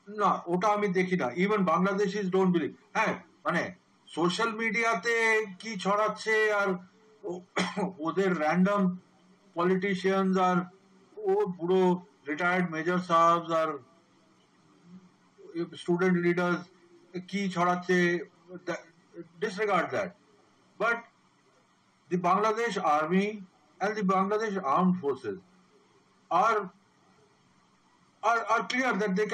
না, ওটা আমি দেখি না। Even Bangladeshis don't believe. হ্যাঁ, মানে সোশ্যাল মিডিয়াতে কি ছড়াচ্ছে আর ওদের র্যান্ডম পলিটিশিয়ানস আর ও বুড়ো retired major sahabs or student leaders ki chhadache, disregard that. But the Bangladesh army and the Bangladesh armed forces are clear that they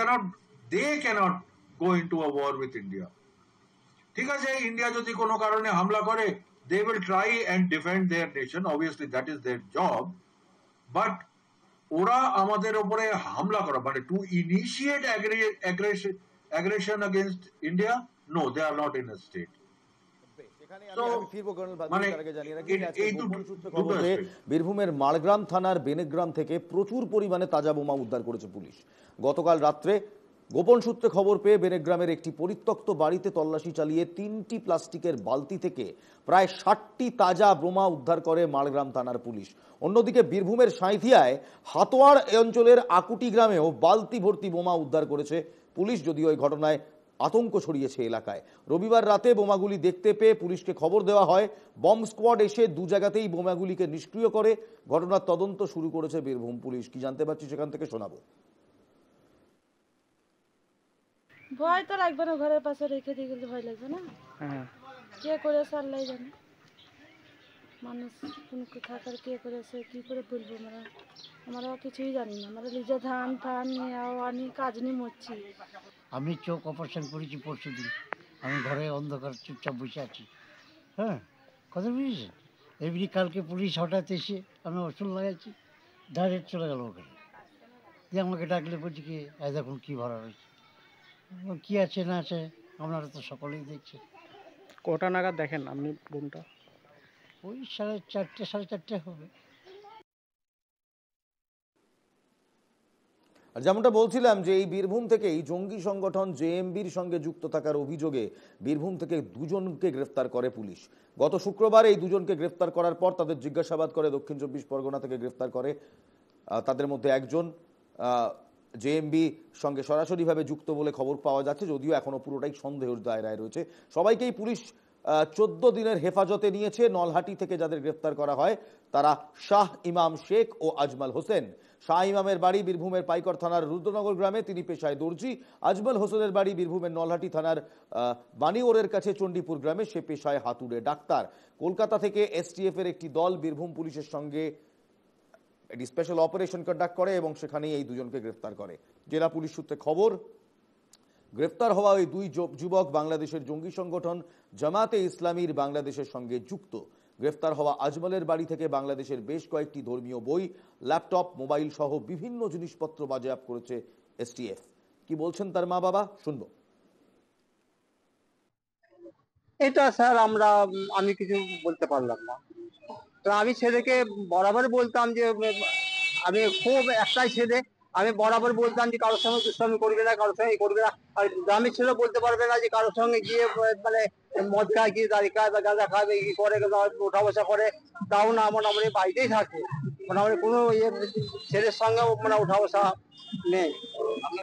cannot go into a war with India. ঠিক আছে, India যদি কোনো কারণে হামলা করে, they will try and defend their nation, obviously that is their job, but ওরা আমাদের উপরে হামলা করা মানে to initiate aggression against India, no, they are not in a state. বীরভূমের মাড়গ্রাম থানার বেনেগ্রাম থেকে প্রচুর পরিমাণে তাজা বোমা উদ্ধার করেছে পুলিশ। গতকাল রাত্রে গোপন সূত্রে খবর পেয়ে বেনেগ্রামের একটি পরিত্যক্ত বাড়িতে তল্লাশি চালিয়ে 3টি প্লাস্টিকের বালতি থেকে প্রায় 60টি তাজা বোমা উদ্ধার করে মালগ্রাম থানার পুলিশ। অন্যদিকে বীরভূমের সাঁইথিয়ায় হাতোয়ার অঞ্চলের আকুটি গ্রামেও বালতি ভর্তি বোমা উদ্ধার করেছে পুলিশ। যদিও এই ঘটনায় আতঙ্ক ছড়িয়েছে এলাকায়। রবিবার রাতে বোমাগুলি দেখতে পেয়ে পুলিশকে খবর দেওয়া হয়। বম্ব স্কোয়াড এসে দু জায়গাতেই বোমাগুলিকে নিষ্ক্রিয় করে। ঘটনার তদন্ত শুরু করেছে বীরভূম পুলিশ। কি জানতে পারছি সেখান থেকে শোনাবো। ভয় তো লাগবে না, ঘরের পাশে রেখে দিয়ে গেলে ভয় লাগবে না? কে করেছে আল্লাহ জানে, মানুষ থাকার কে করেছে কি করে বলবো। আমরা কিছুই জানি না, আমরা নিজে ধান ফান নিয়ে আনি কাজ নিয়ে মরছি। আমি চোখ অপারেশন করেছি পরশু দিন, আমি ঘরে অন্ধকার চুপচাপ বসে আছি। হ্যাঁ, কথা বুঝেছেন? এমনি কালকে পুলিশ হঠাৎ এসে আমি ওষুধ লাগাইছি, ডাইরেক্ট চলে গেল ওখানে, দিয়ে আমাকে ডাকলে বলছি কি দেখুন কী ভরা রয়েছে, কী আছে না আছে আপনারা তো সকলেই দেখছেন। কটা নাগাদ দেখেন আপনি বোমটা? ওই 4:30 সাড়ে 4টে হবে। আর যেমনটা বলছিলাম যে এই বীরভূম থেকে এই জঙ্গি সংগঠন জেএমবির সঙ্গে যুক্ত থাকার অভিযোগে বীরভূম থেকে দুজনকে গ্রেফতার করে পুলিশ। গত শুক্রবার এই দুজনকে গ্রেফতার করার পর তাদের জিজ্ঞাসাবাদ করে দক্ষিণ 24 পরগনা থেকে গ্রেফতার করে। তাদের মধ্যে একজন জেএমবি সঙ্গে সরাসরিভাবে যুক্ত বলে খবর পাওয়া যাচ্ছে, যদিও এখনো পুরোটাই সন্দেহের দায়রায় রয়েছে। সবাইকেই পুলিশ 14 দিনের হেফাজতে নিয়েছে। নলহাটি থেকে যাদের গ্রেফতার করা হয় তারা শাহ ইমাম শেখ ও আজমল হোসেন। শাহ ইমামের বাড়ি বীরভূমের পাইকর থানার রুদ্রনগর গ্রামে, তিনি পেশায় দর্জি। আজমল হোসেনের বাড়ি বীরভূমের নলহাটি থানার বানিওরের কাছে চণ্ডীপুর গ্রামে, সে পেশায় হাতুড়ে ডাক্তার। কলকাতা থেকে এসটিএফ এর একটি দল বীরভূম পুলিশের সঙ্গে একটি স্পেশাল অপারেশন কন্ডাক্ট করে এবং সেখানেই এই দুজনকে গ্রেফতার করে। জেলা পুলিশ সূত্রে খবর, গ্রেফতার হওয়া ওই দুই যুবক বাংলাদেশের জঙ্গি সংগঠন জামাতে ইসলামীর বাংলাদেশের সঙ্গে যুক্ত। গ্রেফতার হওয়া আজমলের বাড়ি থেকে বাংলাদেশের বেশ কয়েকটি ধর্মীয় বই, ল্যাপটপ, মোবাইল সহ বিভিন্ন জিনিসপত্র বাজেয়াপ্ত করেছে এসটিএফ। কি বলছেন তার মা বাবা, শুনবো। এটা স্যার আমি কিছু বলতে পারলাম না। তো আমি ছেলেকে বরাবর বলতাম যে আমি খুব একটাই ছেলে, আমি বরাবর বলতাম যে কারোর সঙ্গে দুষ্টামি করবে না, কারোর সঙ্গে করবে না। আর গ্রামের ছেলে বলতে পারবে না যে কারোর সঙ্গে গিয়ে মানে মদ খায়, গিয়ে দাড়ি খায় বা গাঁজা খাবে, কি করে ওঠা বসা করে, তাও না মোটামুটি বাড়িতেই থাকে, মোটামুটি কোনো ছেলের সঙ্গে মানে ওঠা বসা নেই।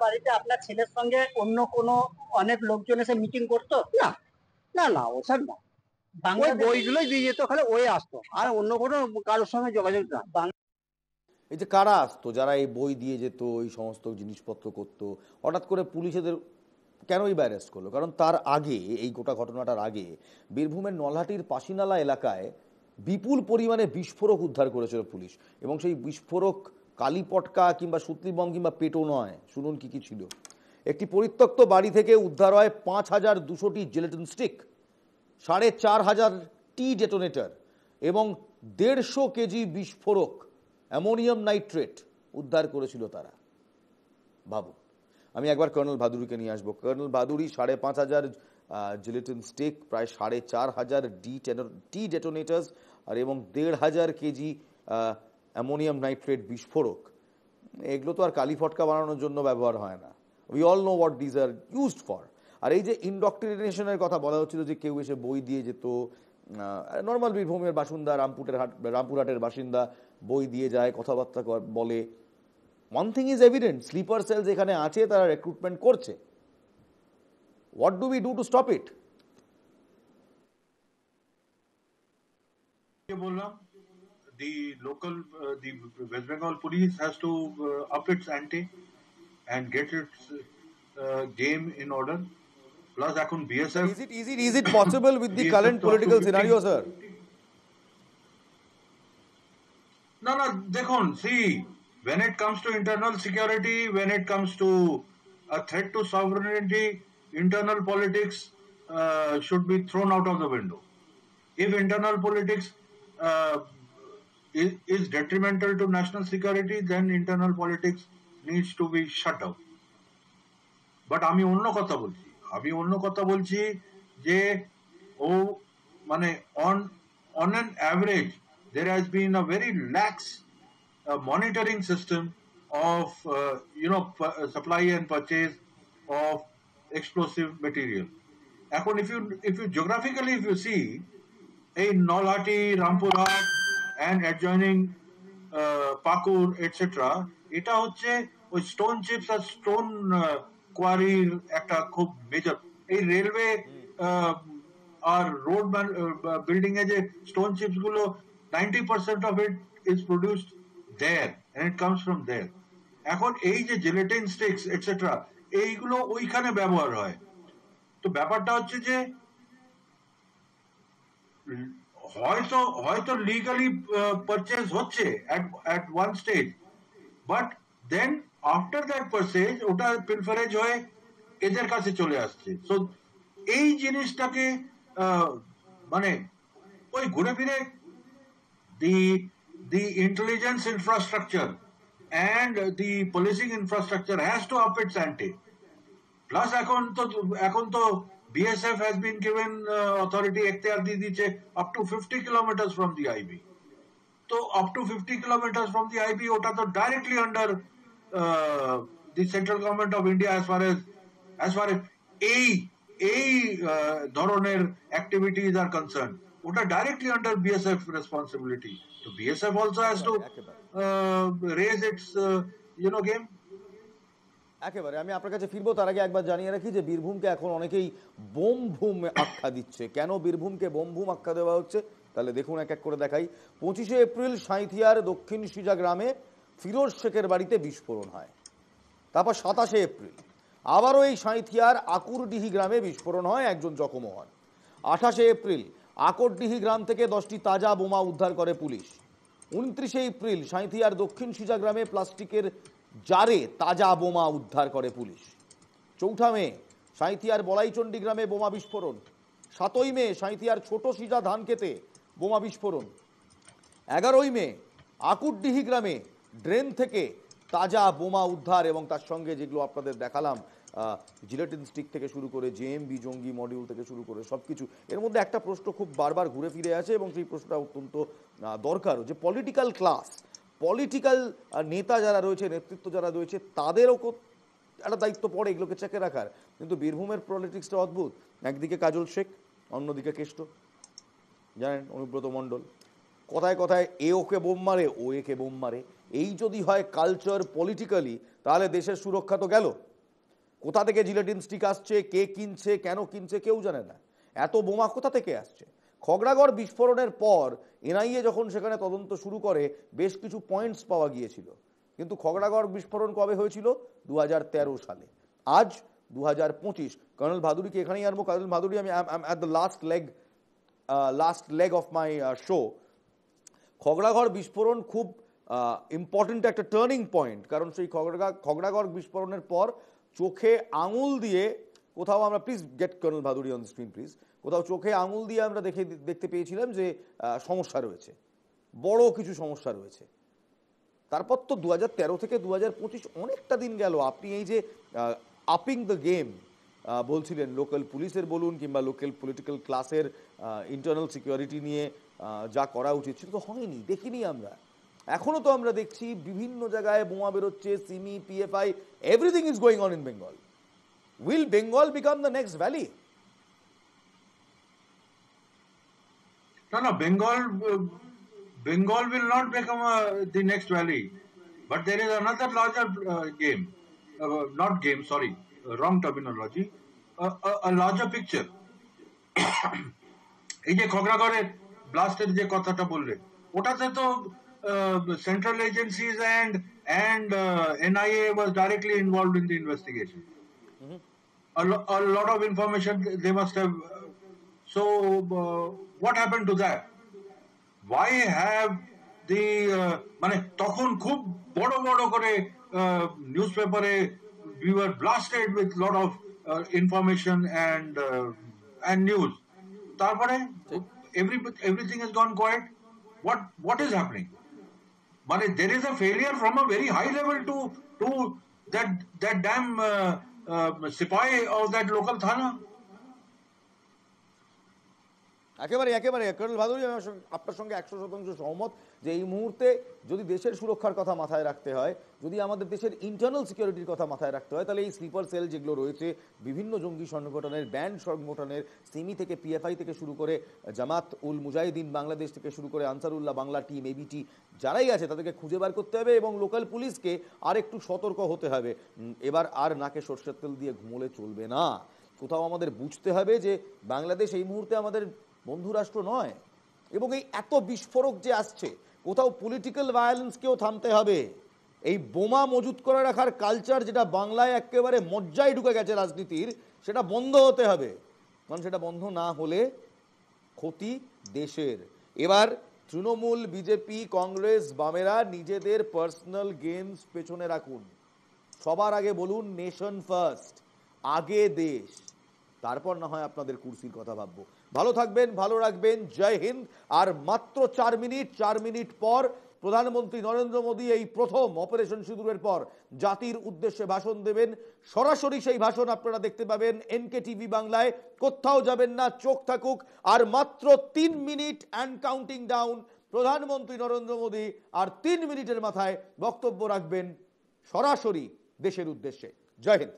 বাড়িতে আপনার ছেলের সঙ্গে অন্য কোনো অনেক লোকজন এসে মিটিং করতো? না না না, ওসব না, ওই বইগুলোই দিয়ে যেত, ওখানে ওই আসতো, আর অন্য কোনো কারোর সঙ্গে যোগাযোগ না। এই যে কারা আসতো, যারা এই বই দিয়ে যেত, এই সমস্ত জিনিসপত্র করতো, হঠাৎ করে পুলিশ এদের কেনই বা অ্যারেস্ট করলো? কারণ তার আগে, এই গোটা ঘটনাটার আগে বীরভূমের নলহাটির পাশিনালা এলাকায় বিপুল পরিমাণে বিস্ফোরক উদ্ধার করেছিল পুলিশ, এবং সেই বিস্ফোরক কালীপটকা কিংবা সুতলি বম কিংবা পেটো নয়। শুনুন কি কি ছিল। একটি পরিত্যক্ত বাড়ি থেকে উদ্ধার হয় 5200টি জেলেটিন স্টিক, 4500টি ডেটোনেটর এবং 150 কেজি বিস্ফোরক অ্যামোনিয়াম নাইট্রেট উদ্ধার করেছিল তারা। ভাবুন। আমি একবার কর্নেল ভাদুড়িকে নিয়ে আসবো। কর্নেল ভাদুড়ি 5500 জেলেটিন স্টিক, প্রায় 4500 টি ডেটোনেটার্স আর এবং 1500 কেজি অ্যামোনিয়াম নাইট্রেট বিস্ফোরক, এগুলো তো আর কালি ফটকা বানানোর জন্য ব্যবহার হয় না। We all know what these are used for. আর এই যে ইনডক্ট্রিনেশনের কথা বলা হচ্ছিল, যে কেউ এসে বই দিয়ে যেত, নর্মাল বীরভূমের বাসিন্দা, রামপুরহাটের বাসিন্দা বই দিয়ে যায়, কথাবার্তা বলে। One thing is evident, sleeper cells এখানে আছে, তারা রিক্রুটমেন্ট করছে। What do we do to stop it? বললাম, the local the West Bengal police has to up its ante and get its game in order. Plus এখন BSF, is it possible with the current political scenario, sir? No, দেখুন, see, when it comes to internal security, when it comes to a threat to sovereignty, internal politics should be thrown out of the window. If internal politics is detrimental to national security, then internal politics needs to be shut down. But আমি অন্য কথা বলছি যে ও মানে on an average there has been a very lax monitoring system of supply and purchase of explosive material. এখন if you geographically if you see in Nolhati, Rampurhat and adjoining Pakur etc. এটা হচ্ছে ওই stone chips আর stone কোয়ারির একটা খুব major এই railway আর road building এ যে stone chips গুলো 90% of it is produced there and it comes from there. এখন এই যে জেলেটিন স্টিক্স এটসেট্রা এইগুলো ওইখানে ব্যবহার হয়। তো ব্যাপারটা হচ্ছে যে হয়তো লিগালি পারচেজ হচ্ছে at one stage, but then after that purchase ওটা পিলফারেজ হয়ে এদের কাছে চলে আসছে। সো এই জিনিসটাকে মানে ওই ঘুরে ফিরে the intelligence infrastructure and the policing infrastructure has to up its ante. Plus এখন তো BSF has been given authority এখতিয়ার দিয়ে দিচ্ছে up to 50 kilometers from the IB. So up to 50 kilometers from the IB ওটা তো directly under the central government of India as far as এই ধরনের activities are concerned. ওটা directly under BSF responsibility. So BSF also has to raise its game. একেবারে আমি আপনার কাছে ফিরবো, তার আগে একবার জানিয়ে রাখি যে বীরভূমকে এখন অনেকেই বোম ভূম আখ্যা দিচ্ছে। কেন বীরভূমকে বোম ভূম আখ্যা দেওয়া হচ্ছে তাহলে দেখুন, এক এক করে দেখাই। 25শে এপ্রিল সাঁইথিয়ার দক্ষিণ সিজা গ্রামে ফিরোজ শেখের বাড়িতে বিস্ফোরণ হয়। তারপর 27শে এপ্রিল আবারও এই সাঁইথিয়ার আকুরডিহি গ্রামে বিস্ফোরণ হয়, একজন জখম হন। 28শে এপ্রিল আকরডিহি গ্রাম থেকে 10টি তাজা বোমা উদ্ধার করে পুলিশ। 29শে এপ্রিল সাঁইথিয়ার দক্ষিণ সিজা গ্রামে প্লাস্টিকের জারে তাজা বোমা উদ্ধার করে পুলিশ। 4 মে সাঁইথিয়ার বলাইচন্ডী গ্রামে বোমা বিস্ফোরণ। 7ই মে সাঁইথিয়ার ছোট সিজা ধানক্ষেতে বোমা বিস্ফোরণ। 11ই মে আকুরডিহি গ্রামে ড্রেন থেকে তাজা বোমা উদ্ধার এবং তার সঙ্গে যেগুলো আপনাদের দেখালাম জিলেটিন স্টিক থেকে শুরু করে জেএমবি জঙ্গি মডিউল থেকে শুরু করে সব কিছু। এর মধ্যে একটা প্রশ্ন খুব বারবার ঘুরে ফিরে আছে এবং সেই প্রশ্নটা অত্যন্ত দরকারও, যে পলিটিক্যাল ক্লাস, পলিটিক্যাল নেতা যারা রয়েছে, নেতৃত্ব যারা রয়েছে, তাদেরও একটা দায়িত্ব পড়ে এগুলোকে চেকে রাখার। কিন্তু বীরভূমের পলিটিক্সটা অদ্ভুত। একদিকে কাজল শেখ, অন্যদিকে কেষ্ট, জানেন অনুব্রত মণ্ডল, কথায় কথায় এ ওকে বোম মারে, ও একে বোম মারে। এই যদি হয় কালচার পলিটিক্যালি, তাহলে দেশের সুরক্ষা তো গেল। কোথা থেকে জিলেটিন স্টিক আসছে, কে কিনছে, কেন কিনছে কেউ জানে না। এত বোমা কোথা থেকে আসছে? খগড়াগড় বিস্ফোরণের পর এনআইএ যখন সেখানে তদন্ত শুরু করে বেশ কিছু পয়েন্টস পাওয়া গিয়েছিল, কিন্তু খগড়াগড় বিস্ফোরণ কবে হয়েছিল? 2013 সালে। আজ 2025। কর্নেল ভাদুরীকে এখানেই আনবো। কর্নেল ভাদুরী, আমি at the last leg of my show. Khagragarh বিস্ফোরণ খুব ইম্পর্টেন্ট একটা টার্নিং পয়েন্ট, কারণ সেই খগড়াগড় বিস্ফোরণের পর চোখে আঙুল দিয়ে কোথাও আমরা, please get colonel Bhaduri on screen please, কোথাও চোখে আঙুল দিয়ে আমরা দেখতে পেয়েছিলাম যে সমস্যা রয়েছে, বড় কিছু সমস্যা রয়েছে। তারপর তো 2013 থেকে 2025 অনেকটা দিন গেল। আপনি এই যে আপিং দ্য গেম বলছিলেন, লোকাল পুলিশের বলুন কিংবা লোকাল পলিটিক্যাল ক্লাসের ইন্টারনাল সিকিউরিটি নিয়ে যা করা উচিত ছিল তো হয়নি, দেখিনি আমরা। এখনো তো আমরা দেখছি বিভিন্ন জায়গায় বোমা বেরোচ্ছে, Simi, PFI, everything is going on in Bengal. Will Bengal become the next valley? No, Bengal will not become the next valley, but there is another larger game, not game, sorry, wrong terminology, a larger picture. এই যে খগড়াগড়ের ব্লাস্টের যে কথাটা বললেন, ওটাতে তো central agencies and NIA was directly involved in the investigation. A lot of information they must have. So what happened to that? Why have the মানে তখন খুব বড় বড় করে নিউজপেপারে we were blasted with lot of information and news. তারপরে everything has gone quiet. What is happening? But there is a failure from a very high level to that damn Sipai of that local Thana. একেবারে একেবারে colonel Bhaduri, আমি আপনার সঙ্গে 100% সহমত যে এই মুহূর্তে যদি দেশের সুরক্ষার কথা মাথায় রাখতে হয়, যদি আমাদের দেশের ইন্টারনাল সিকিউরিটির কথা মাথায় রাখতে হয়, তাহলে এই স্লিপার সেল যেগুলো রয়েছে বিভিন্ন জঙ্গি সংগঠনের, ব্যান্ড সংগঠনের, সিমি থেকে পিএফআই থেকে শুরু করে জামাত উল মুজাহিদিন বাংলাদেশ থেকে শুরু করে আনসারুল্লাহ বাংলা টিম, এবিটি যারাই আছে তাদেরকে খুঁজে বার করতে হবে এবং লোকাল পুলিশকে আর একটু সতর্ক হতে হবে। এবার আর নাকে সরষের তেল দিয়ে ঘুমোলে চলবে না। কোথাও আমাদের বুঝতে হবে যে বাংলাদেশ এই মুহূর্তে আমাদের বন্ধু রাষ্ট্র নয়, এবং এই এত বিস্ফোরক যে আসছে, কোথাও পলিটিক্যাল ভায়োলেন্সকেও থামতে হবে। এই বোমা মজুত করে রাখার কালচার যেটা বাংলায় একেবারে মজ্জায় ঢুকে গেছে রাজনীতির, সেটা বন্ধ হতে হবে, কারণ সেটা বন্ধ না হলে ক্ষতি দেশের। এবার তৃণমূল, বিজেপি, কংগ্রেস, বামেরা নিজেদের পার্সোনাল গেমস পেছনে রাখুন। সবার আগে বলুন নেশন ফার্স্ট, আগে দেশ, তারপর না হয় আপনাদের কুর্সির কথা ভাববো। ভালো থাকবেন, ভালো রাখবেন, জয় হিন্দ। আর মাত্র 4 মিনিট পর প্রধানমন্ত্রী নরেন্দ্র মোদী এই প্রথম অপারেশন সিঁদুরের পর জাতির উদ্দেশ্যে ভাষণ দেবেন। সরাসরি সেই ভাষণ আপনারা দেখতে পাবেন এনকে টিভি বাংলায়। কোথাও যাবেন না, চোখ থাকুক। আর মাত্র 3 মিনিট অ্যান্ড কাউন্টিং ডাউন, প্রধানমন্ত্রী নরেন্দ্র মোদী আর 3 মিনিটের মাথায় বক্তব্য রাখবেন সরাসরি দেশের উদ্দেশ্যে। জয় হিন্দ।